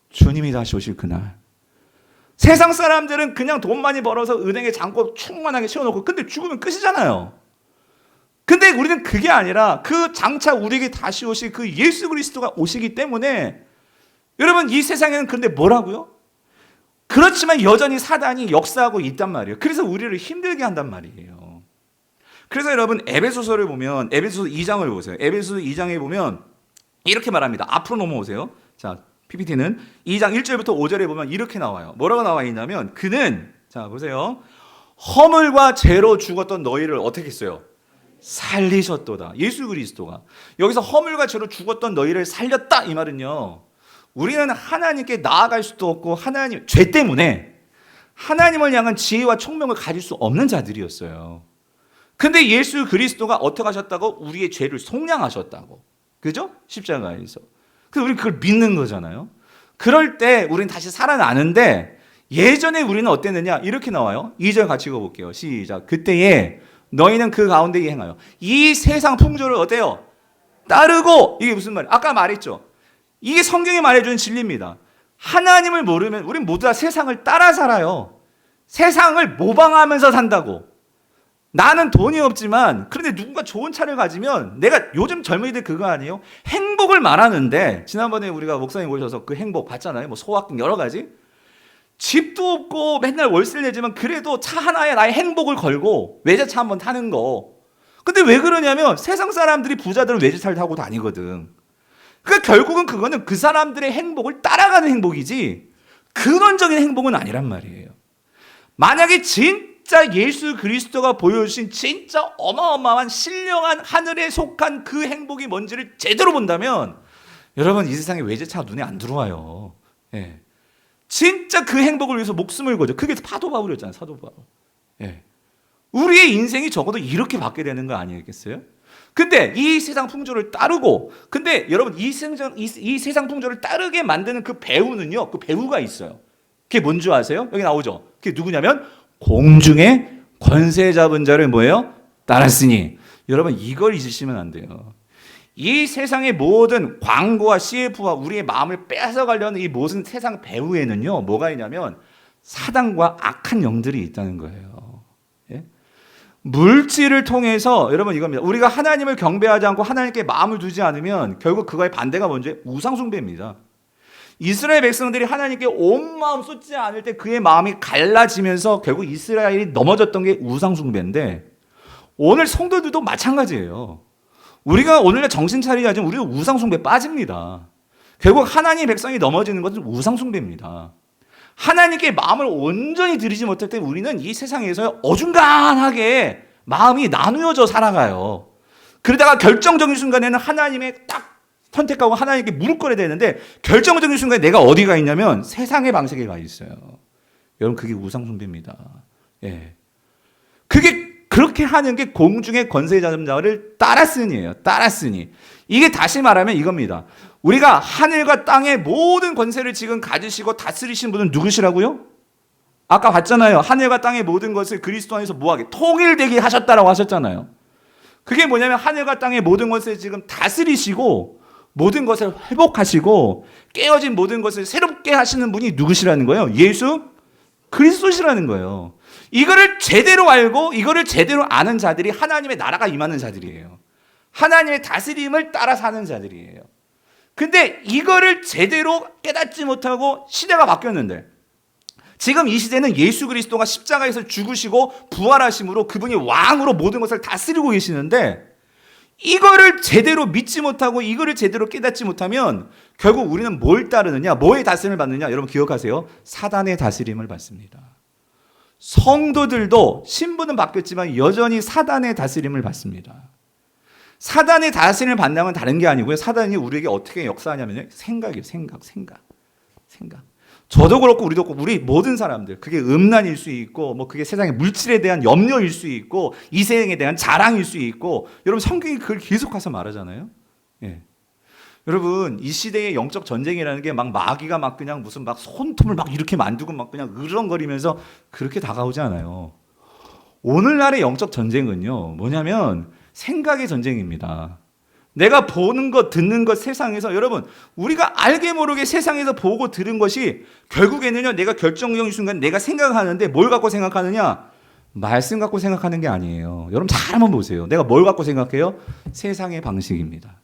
주님이 다시 오실 그날. 세상 사람들은 그냥 돈 많이 벌어서 은행에 잔고 충만하게 채워놓고, 근데 죽으면 끝이잖아요. 근데 우리는 그게 아니라 그 장차 우리에게 다시 오실 그 예수 그리스도가 오시기 때문에, 여러분, 이 세상에는 근데 뭐라고요? 그렇지만 여전히 사단이 역사하고 있단 말이에요. 그래서 우리를 힘들게 한단 말이에요. 그래서 여러분, 에베소서를 보면, 에베소서 2장을 보세요. 에베소서 2장에 보면 이렇게 말합니다. 앞으로 넘어오세요. 자, PPT는 2장 1절부터 5절에 보면 이렇게 나와요. 뭐라고 나와 있냐면, 그는, 자 보세요, 허물과 죄로 죽었던 너희를 어떻게 했어요? 살리셨도다. 예수 그리스도가 여기서 허물과 죄로 죽었던 너희를 살렸다. 이 말은요, 우리는 하나님께 나아갈 수도 없고, 하나님, 죄 때문에 하나님을 향한 지혜와 총명을 가질 수 없는 자들이었어요. 근데 예수 그리스도가 어떻게 하셨다고? 우리의 죄를 속량하셨다고. 그죠? 십자가에서. 그래서 우리 그걸 믿는 거잖아요. 그럴 때 우리는 다시 살아나는데, 예전에 우리는 어땠느냐? 이렇게 나와요. 2절 같이 읽어볼게요. 시작. 그때에 너희는 그 가운데 행하여 이 세상 풍조를 어때요? 따르고. 이게 무슨 말이에요? 아까 말했죠. 이게 성경이 말해주는 진리입니다. 하나님을 모르면 우린 모두 다 세상을 따라 살아요. 세상을 모방하면서 산다고. 나는 돈이 없지만, 그런데 누군가 좋은 차를 가지면, 내가 요즘 젊은이들 그거 아니에요? 행복을 말하는데, 지난번에 우리가 목사님 오셔서 그 행복 봤잖아요. 뭐 소확행 여러 가지. 집도 없고 맨날 월세를 내지만 그래도 차 하나에 나의 행복을 걸고 외제차 한번 타는 거. 근데 왜 그러냐면, 세상 사람들이, 부자들은 외제차를 타고 다니거든. 그러니까 결국은 그거는 그 사람들의 행복을 따라가는 행복이지 근원적인 행복은 아니란 말이에요. 만약에 진짜 예수 그리스도가 보여주신 진짜 어마어마한 신령한 하늘에 속한 그 행복이 뭔지를 제대로 본다면, 여러분, 이 세상에 외제차가 눈에 안 들어와요. 예. 진짜 그 행복을 위해서 목숨을 거죠. 그게 사도 바울이었잖아요. 사도 바울. 예. 우리의 인생이 적어도 이렇게 바뀌게 되는 거 아니겠어요? 근데 이 세상 풍조를 따르고, 근데 여러분, 이 세상 풍조를 따르게 만드는 그 배우는요, 그 배우가 있어요. 그게 뭔지 아세요? 여기 나오죠. 그게 누구냐면, 공중에 권세 잡은 자를 뭐예요? 따랐으니. 여러분, 이걸 잊으시면 안 돼요. 이 세상의 모든 광고와 CF와 우리의 마음을 뺏어가려는 이 모든 세상 배후에는요, 뭐가 있냐면 사단과 악한 영들이 있다는 거예요. 예? 물질을 통해서, 여러분 이겁니다. 우리가 하나님을 경배하지 않고 하나님께 마음을 두지 않으면 결국 그거의 반대가 뭔지, 우상숭배입니다. 이스라엘 백성들이 하나님께 온 마음 쏟지 않을 때 그의 마음이 갈라지면서 결국 이스라엘이 넘어졌던 게 우상숭배인데, 오늘 성도들도 마찬가지예요. 우리가 오늘날 정신 차리지 않으면 우리도 우상숭배 빠집니다. 결국 하나님의 백성이 넘어지는 것은 우상숭배입니다. 하나님께 마음을 온전히 들이지 못할 때 우리는 이 세상에서 어중간하게 마음이 나누어져 살아가요. 그러다가 결정적인 순간에는 하나님의 딱 선택하고 하나님께 무릎 꿇어야 되는데, 결정적인 순간에 내가 어디가 있냐면 세상의 방식에 가 있어요. 여러분, 그게 우상숭배입니다. 예. 그게 그렇게 하는 게 공중의 권세 잡은 자를 따랐으니예요. 따랐으니. 이게 다시 말하면 이겁니다. 우리가 하늘과 땅의 모든 권세를 지금 가지시고 다스리신 분은 누구시라고요? 아까 봤잖아요. 하늘과 땅의 모든 것을 그리스도 안에서 뭐하게? 통일되게 하셨다라고 하셨잖아요. 그게 뭐냐면, 하늘과 땅의 모든 것을 지금 다스리시고 모든 것을 회복하시고 깨어진 모든 것을 새롭게 하시는 분이 누구시라는 거예요? 예수 그리스도시라는 거예요. 이거를 제대로 알고 이거를 제대로 아는 자들이 하나님의 나라가 임하는 자들이에요. 하나님의 다스림을 따라 사는 자들이에요. 근데 이거를 제대로 깨닫지 못하고 시대가 바뀌었는데, 지금 이 시대는 예수 그리스도가 십자가에서 죽으시고 부활하심으로 그분이 왕으로 모든 것을 다스리고 계시는데, 이거를 제대로 믿지 못하고 이거를 제대로 깨닫지 못하면 결국 우리는 뭘 따르느냐, 뭐의 다스림을 받느냐? 여러분 기억하세요. 사단의 다스림을 받습니다. 성도들도 신분은 바뀌었지만 여전히 사단의 다스림을 받습니다. 사단의 다스림을 받는 건 다른 게 아니고요. 사단이 우리에게 어떻게 역사하냐면요. 생각이에요. 생각. 저도 그렇고 우리도 그렇고 우리 모든 사람들, 그게 음란일 수 있고 뭐 그게 세상의 물질에 대한 염려일 수 있고 이생에 대한 자랑일 수 있고, 여러분 성경이 그걸 계속해서 말하잖아요. 예. 여러분 이 시대의 영적 전쟁이라는 게 막 마귀가 막 그냥 무슨 막 손톱을 막 이렇게 만두고 막 그냥 으르렁거리면서 그렇게 다가오지 않아요. 오늘날의 영적 전쟁은요 뭐냐면 생각의 전쟁입니다. 내가 보는 것, 듣는 것, 세상에서, 여러분 우리가 알게 모르게 세상에서 보고 들은 것이 결국에는요 내가 결정적인 순간 내가 생각하는데 뭘 갖고 생각하느냐? 말씀 갖고 생각하는 게 아니에요. 여러분 잘 한번 보세요. 내가 뭘 갖고 생각해요? 세상의 방식입니다.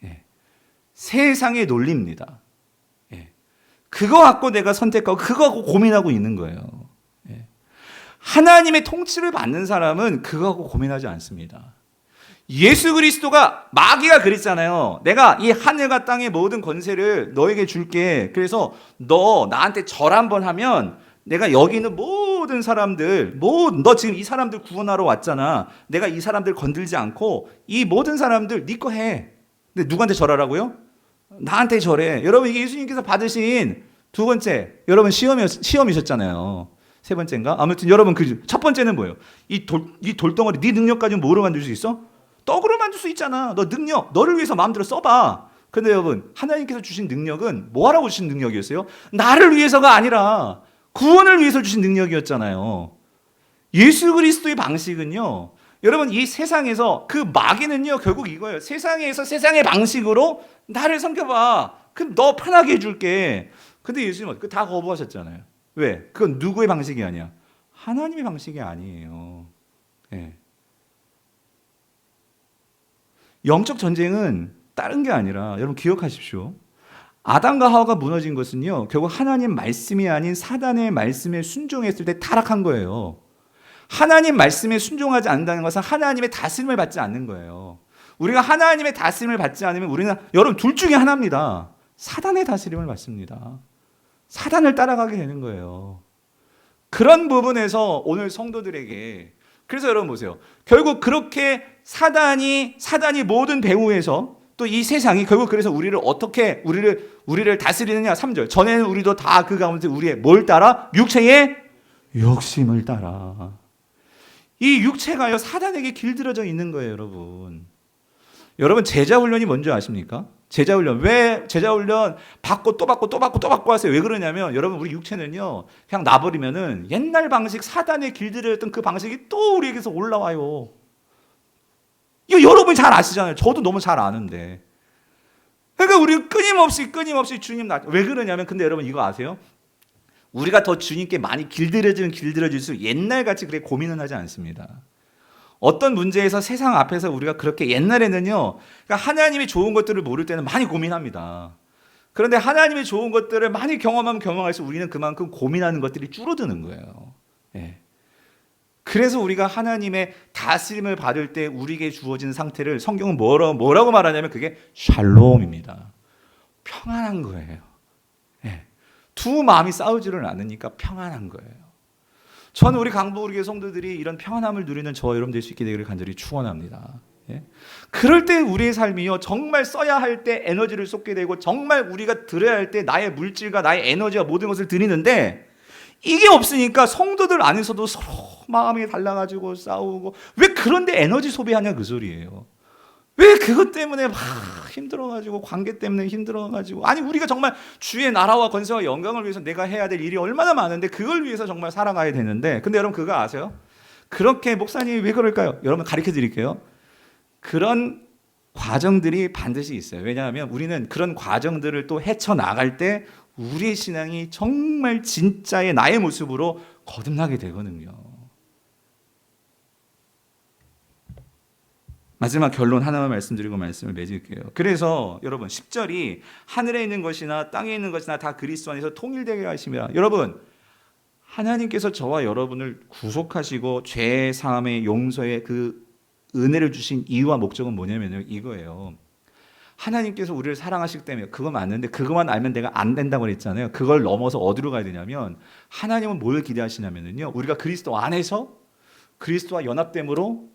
예. 세상의 논리입니다. 예. 그거 갖고 내가 선택하고 그거 갖고 고민하고 있는 거예요. 예. 하나님의 통치를 받는 사람은 그거 갖고 고민하지 않습니다. 예수 그리스도가, 마귀가 그랬잖아요. 내가 이 하늘과 땅의 모든 권세를 너에게 줄게. 그래서 너 나한테 절 한번 하면 내가 여기 있는 모든 사람들, 너 지금 이 사람들 구원하러 왔잖아. 내가 이 사람들 건들지 않고 이 모든 사람들 네 거 해. 근데 누구한테 절하라고요? 나한테 절해. 여러분 이게 예수님께서 받으신 두 번째, 여러분 시험이셨잖아요. 세 번째인가? 아무튼 여러분 그 첫 번째는 뭐예요? 이 돌덩어리 네 능력 가지고 뭐로 만들 수 있어? 떡으로 만들 수 있잖아. 너 능력, 너를 위해서 마음대로 써봐. 근데 여러분 하나님께서 주신 능력은 뭐 하라고 주신 능력이었어요? 나를 위해서가 아니라 구원을 위해서 주신 능력이었잖아요. 예수 그리스도의 방식은요, 여러분 이 세상에서 그 마귀는요 결국 이거예요. 세상에서 세상의 방식으로 나를 섬겨봐. 그럼 너 편하게 해줄게. 근데 예수님은 그 다 거부하셨잖아요. 왜? 그건 누구의 방식이 아니야? 하나님의 방식이 아니에요. 네. 영적 전쟁은 다른 게 아니라, 여러분 기억하십시오. 아담과 하와가 무너진 것은요 결국 하나님 말씀이 아닌 사단의 말씀에 순종했을 때 타락한 거예요. 하나님 말씀에 순종하지 않는다는 것은 하나님의 다스림을 받지 않는 거예요. 우리가 하나님의 다스림을 받지 않으면 우리는, 여러분 둘 중에 하나입니다. 사단의 다스림을 받습니다. 사단을 따라가게 되는 거예요. 그런 부분에서 오늘 성도들에게, 그래서 여러분 보세요. 결국 그렇게 사단이 모든 배후에서, 또 이 세상이 결국 그래서 우리를 어떻게 우리를 다스리느냐. 3절. 전에는 우리도 다 그 가운데 우리의 뭘 따라? 육체의 욕심을 따라. 이 육체가요 사단에게 길들여져 있는 거예요, 여러분. 여러분 제자 훈련이 뭔지 아십니까? 제자 훈련. 왜 제자 훈련 받고 또 받고 또 받고 또 받고 하세요? 왜 그러냐면 여러분 우리 육체는요 그냥 놔버리면은 옛날 방식, 사단에 길들여졌던 그 방식이 또 우리에게서 올라와요. 이거 여러분이 잘 아시잖아요. 저도 너무 잘 아는데. 그러니까 우리 끊임없이 주님 왜 그러냐면, 근데 여러분 이거 아세요? 우리가 더 주님께 많이 길들여질수록 옛날같이 그렇게 고민은 하지 않습니다. 어떤 문제에서 세상 앞에서 우리가 그렇게, 옛날에는요 그러니까 하나님이 좋은 것들을 모를 때는 많이 고민합니다. 그런데 하나님이 좋은 것들을 많이 경험하면 경험할수록 우리는 그만큼 고민하는 것들이 줄어드는 거예요. 예. 그래서 우리가 하나님의 다스림을 받을 때 우리에게 주어진 상태를 성경은 뭐라고 말하냐면 그게 샬롬입니다. 평안한 거예요. 예. 두 마음이 싸우지를 않으니까 평안한 거예요. 저는 우리 강부우리교회 성도들이 이런 평안함을 누리는 저 여러분 될 수 있게 되기를 간절히 축원합니다. 예? 그럴 때 우리의 삶이요 정말 써야 할 때 에너지를 쏟게 되고, 정말 우리가 드려야 할 때 나의 물질과 나의 에너지와 모든 것을 드리는데, 이게 없으니까 성도들 안에서도 서로 마음이 달라가지고 싸우고, 왜 그런데 에너지 소비하냐 그 소리예요. 왜 그것 때문에 막 힘들어가지고, 관계 때문에 힘들어가지고, 아니 우리가 정말 주의 나라와 권세와 영광을 위해서 내가 해야 될 일이 얼마나 많은데 그걸 위해서 정말 살아가야 되는데, 근데 여러분 그거 아세요? 그렇게 목사님이 왜 그럴까요? 여러분 가르쳐 드릴게요. 그런 과정들이 반드시 있어요. 왜냐하면 우리는 그런 과정들을 또 헤쳐나갈 때 우리의 신앙이 정말 진짜의 나의 모습으로 거듭나게 되거든요. 마지막 결론 하나만 말씀드리고 말씀을 맺을게요. 그래서 여러분 10절이 하늘에 있는 것이나 땅에 있는 것이나 다 그리스도 안에서 통일되게 하심이라. 여러분 하나님께서 저와 여러분을 구속하시고 죄 사함의 용서의 그 은혜를 주신 이유와 목적은 뭐냐면요, 이거예요. 하나님께서 우리를 사랑하시기 때문에 그거 맞는데 그것만 알면 내가 안 된다고 그랬잖아요. 그걸 넘어서 어디로 가야 되냐면 하나님은 뭘 기대하시냐면요, 우리가 그리스도 안에서 그리스도와 연합됨으로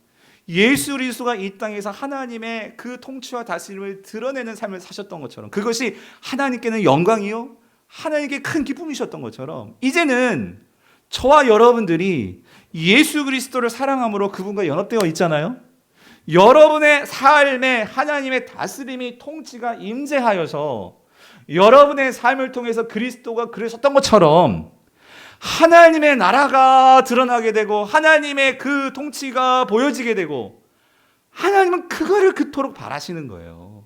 예수 그리스도가 이 땅에서 하나님의 그 통치와 다스림을 드러내는 삶을 사셨던 것처럼, 그것이 하나님께는 영광이요 하나님께 큰 기쁨이셨던 것처럼, 이제는 저와 여러분들이 예수 그리스도를 사랑함으로 그분과 연합되어 있잖아요. 여러분의 삶에 하나님의 다스림이 통치가 임재하여서 여러분의 삶을 통해서 그리스도가 그러셨던 것처럼 하나님의 나라가 드러나게 되고 하나님의 그 통치가 보여지게 되고, 하나님은 그거를 그토록 바라시는 거예요.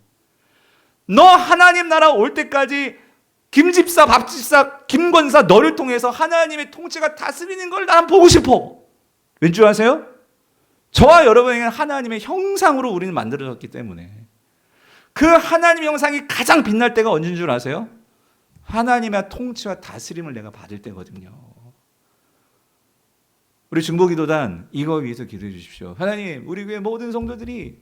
너 하나님 나라 올 때까지 김집사, 밥집사, 김권사 너를 통해서 하나님의 통치가 다스리는 걸 난 보고 싶어. 왠지 아세요? 저와 여러분에게는 하나님의 형상으로 우리는 만들어졌기 때문에 그 하나님의 형상이 가장 빛날 때가 언제인 줄 아세요? 하나님의 통치와 다스림을 내가 받을 때거든요. 우리 중보기도단 이거 위해서 기도해 주십시오. 하나님, 우리 교회 모든 성도들이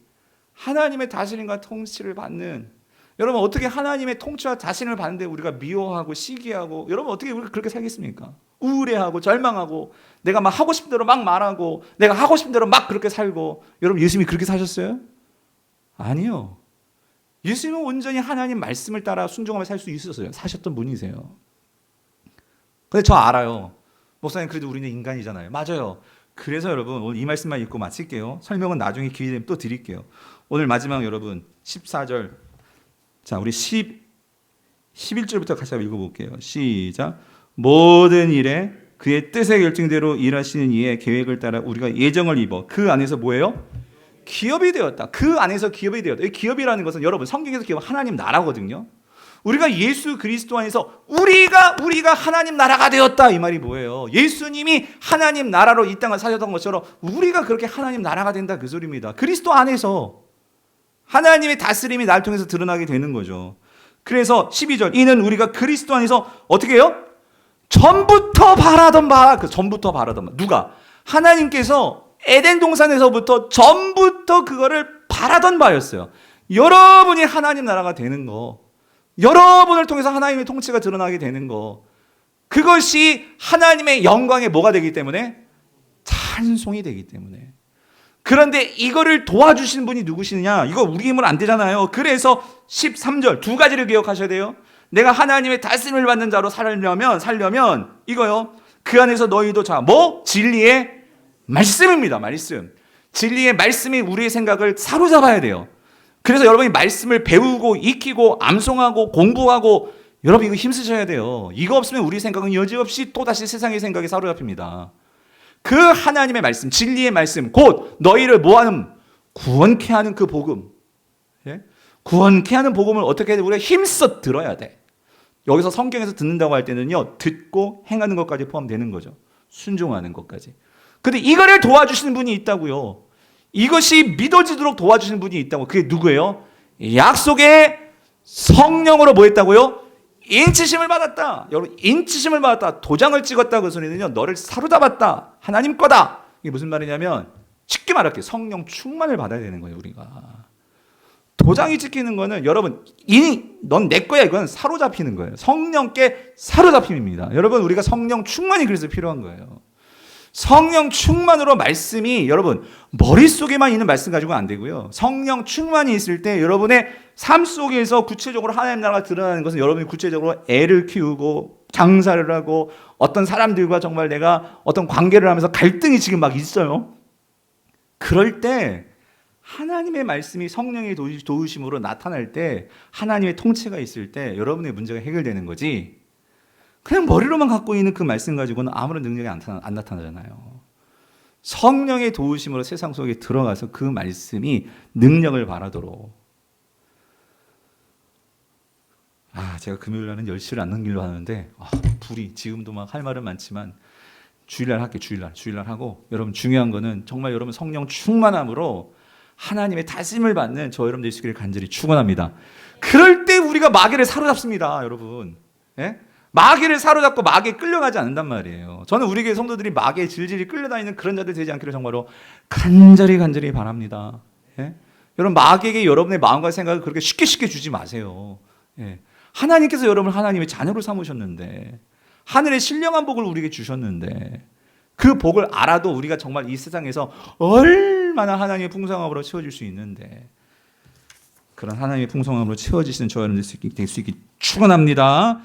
하나님의 다스림과 통치를 받는, 여러분 어떻게 하나님의 통치와 다스림을 받는데 우리가 미워하고 시기하고, 여러분 어떻게 우리가 그렇게 살겠습니까? 우울해하고 절망하고 내가 막 하고 싶은 대로 막 말하고 내가 하고 싶은 대로 막 그렇게 살고. 여러분 예수님이 그렇게 사셨어요? 아니요. 예수님은 온전히 하나님 말씀을 따라 순종하며 살 수 있었어요. 사셨던 분이세요. 근데 저 알아요. 목사님 그래도 우리는 인간이잖아요. 맞아요. 그래서 여러분 오늘 이 말씀만 읽고 마칠게요. 설명은 나중에 기회 되면 또 드릴게요. 오늘 마지막 여러분 14절, 자 우리 11절부터 같이 한번 읽어볼게요. 시작. 모든 일에 그의 뜻의 결정대로 일하시는 이의 계획을 따라 우리가 예정을 입어 그 안에서 뭐예요? 기업이 되었다. 그 안에서 기업이 되었다. 이 기업이라는 것은 여러분 성경에서 기업 하나님 나라거든요. 우리가 예수 그리스도 안에서 우리가 하나님 나라가 되었다. 이 말이 뭐예요? 예수님이 하나님 나라로 이 땅을 사셨던 것처럼 우리가 그렇게 하나님 나라가 된다, 그 소리입니다. 그리스도 안에서 하나님의 다스림이 날 통해서 드러나게 되는 거죠. 그래서 12절, 이는 우리가 그리스도 안에서 어떻게 해요? 전부터 바라던 바. 그 전부터 바라던 바. 누가? 하나님께서 에덴 동산에서부터 전부터 그거를 바라던 바였어요. 여러분이 하나님 나라가 되는 거, 여러분을 통해서 하나님의 통치가 드러나게 되는 거, 그것이 하나님의 영광의 뭐가 되기 때문에? 찬송이 되기 때문에. 그런데 이거를 도와주신 분이 누구시느냐? 이거 우리 힘으로 안 되잖아요. 그래서 13절 두 가지를 기억하셔야 돼요. 내가 하나님의 다스림을 받는 자로 살려면 이거요. 그 안에서 너희도 진리의 말씀입니다. 말씀. 진리의 말씀이 우리의 생각을 사로잡아야 돼요. 그래서 여러분이 말씀을 배우고 익히고 암송하고 공부하고, 여러분 이거 힘쓰셔야 돼요. 이거 없으면 우리 생각은 여지없이 또다시 세상의 생각에 사로잡힙니다. 그 하나님의 말씀, 진리의 말씀, 곧 너희를 뭐하는? 구원케 하는 그 복음. 예? 구원케 하는 복음을 어떻게 해야 돼? 우리가 힘써 들어야 돼. 여기서 성경에서 듣는다고 할 때는요, 듣고 행하는 것까지 포함되는 거죠. 순종하는 것까지. 근데 이거를 도와주시는 분이 있다고요. 이것이 믿어지도록 도와주시는 분이 있다고. 그게 누구예요? 약속의 성령으로 뭐 했다고요? 인치심을 받았다. 여러분 인치심을 받았다, 도장을 찍었다, 그 소리는요, 너를 사로잡았다, 하나님 거다. 이게 무슨 말이냐면 쉽게 말할게요. 성령 충만을 받아야 되는 거예요. 우리가 도장이 찍히는 거는 여러분 넌 내 거야, 이건 사로잡히는 거예요. 성령께 사로잡힘입니다. 여러분 우리가 성령 충만이 그래서 필요한 거예요. 성령 충만으로 말씀이 여러분 머릿속에만 있는 말씀 가지고는 안 되고요. 성령 충만이 있을 때 여러분의 삶 속에서 구체적으로 하나님 나라가 드러나는 것은 여러분이 구체적으로 애를 키우고 장사를 하고 어떤 사람들과 정말 내가 어떤 관계를 하면서 갈등이 지금 막 있어요. 그럴 때 하나님의 말씀이 성령의 도우심으로 나타날 때, 하나님의 통치가 있을 때 여러분의 문제가 해결되는 거지, 그냥 머리로만 갖고 있는 그 말씀 가지고는 아무런 능력이 안 나타나잖아요. 성령의 도우심으로 세상 속에 들어가서 그 말씀이 능력을 발하도록. 제가 금요일 날은 10시를 안 넘기려 하는데 불이 지금도 막 할 말은 많지만 주일날 할게요. 주일날 하고, 여러분 중요한 거는 정말 여러분 성령 충만함으로 하나님의 다짐을 받는 저 여러분 되시기를 간절히 축원합니다. 그럴 때 우리가 마귀를 사로잡습니다, 여러분. 예? 마귀를 사로잡고 마귀에 끌려가지 않는단 말이에요. 저는 우리 교회 성도들이 마귀에 질질이 끌려다니는 그런 자들 되지 않기를 정말로 간절히 바랍니다. 예? 여러분 마귀에게 여러분의 마음과 생각을 그렇게 쉽게 주지 마세요. 예. 하나님께서 여러분을 하나님의 자녀로 삼으셨는데, 하늘의 신령한 복을 우리에게 주셨는데, 그 복을 알아도 우리가 정말 이 세상에서 얼마나 하나님의 풍성함으로 채워질 수 있는데, 그런 하나님의 풍성함으로 채워지시는 저 여러분 될 수 있기 축원합니다.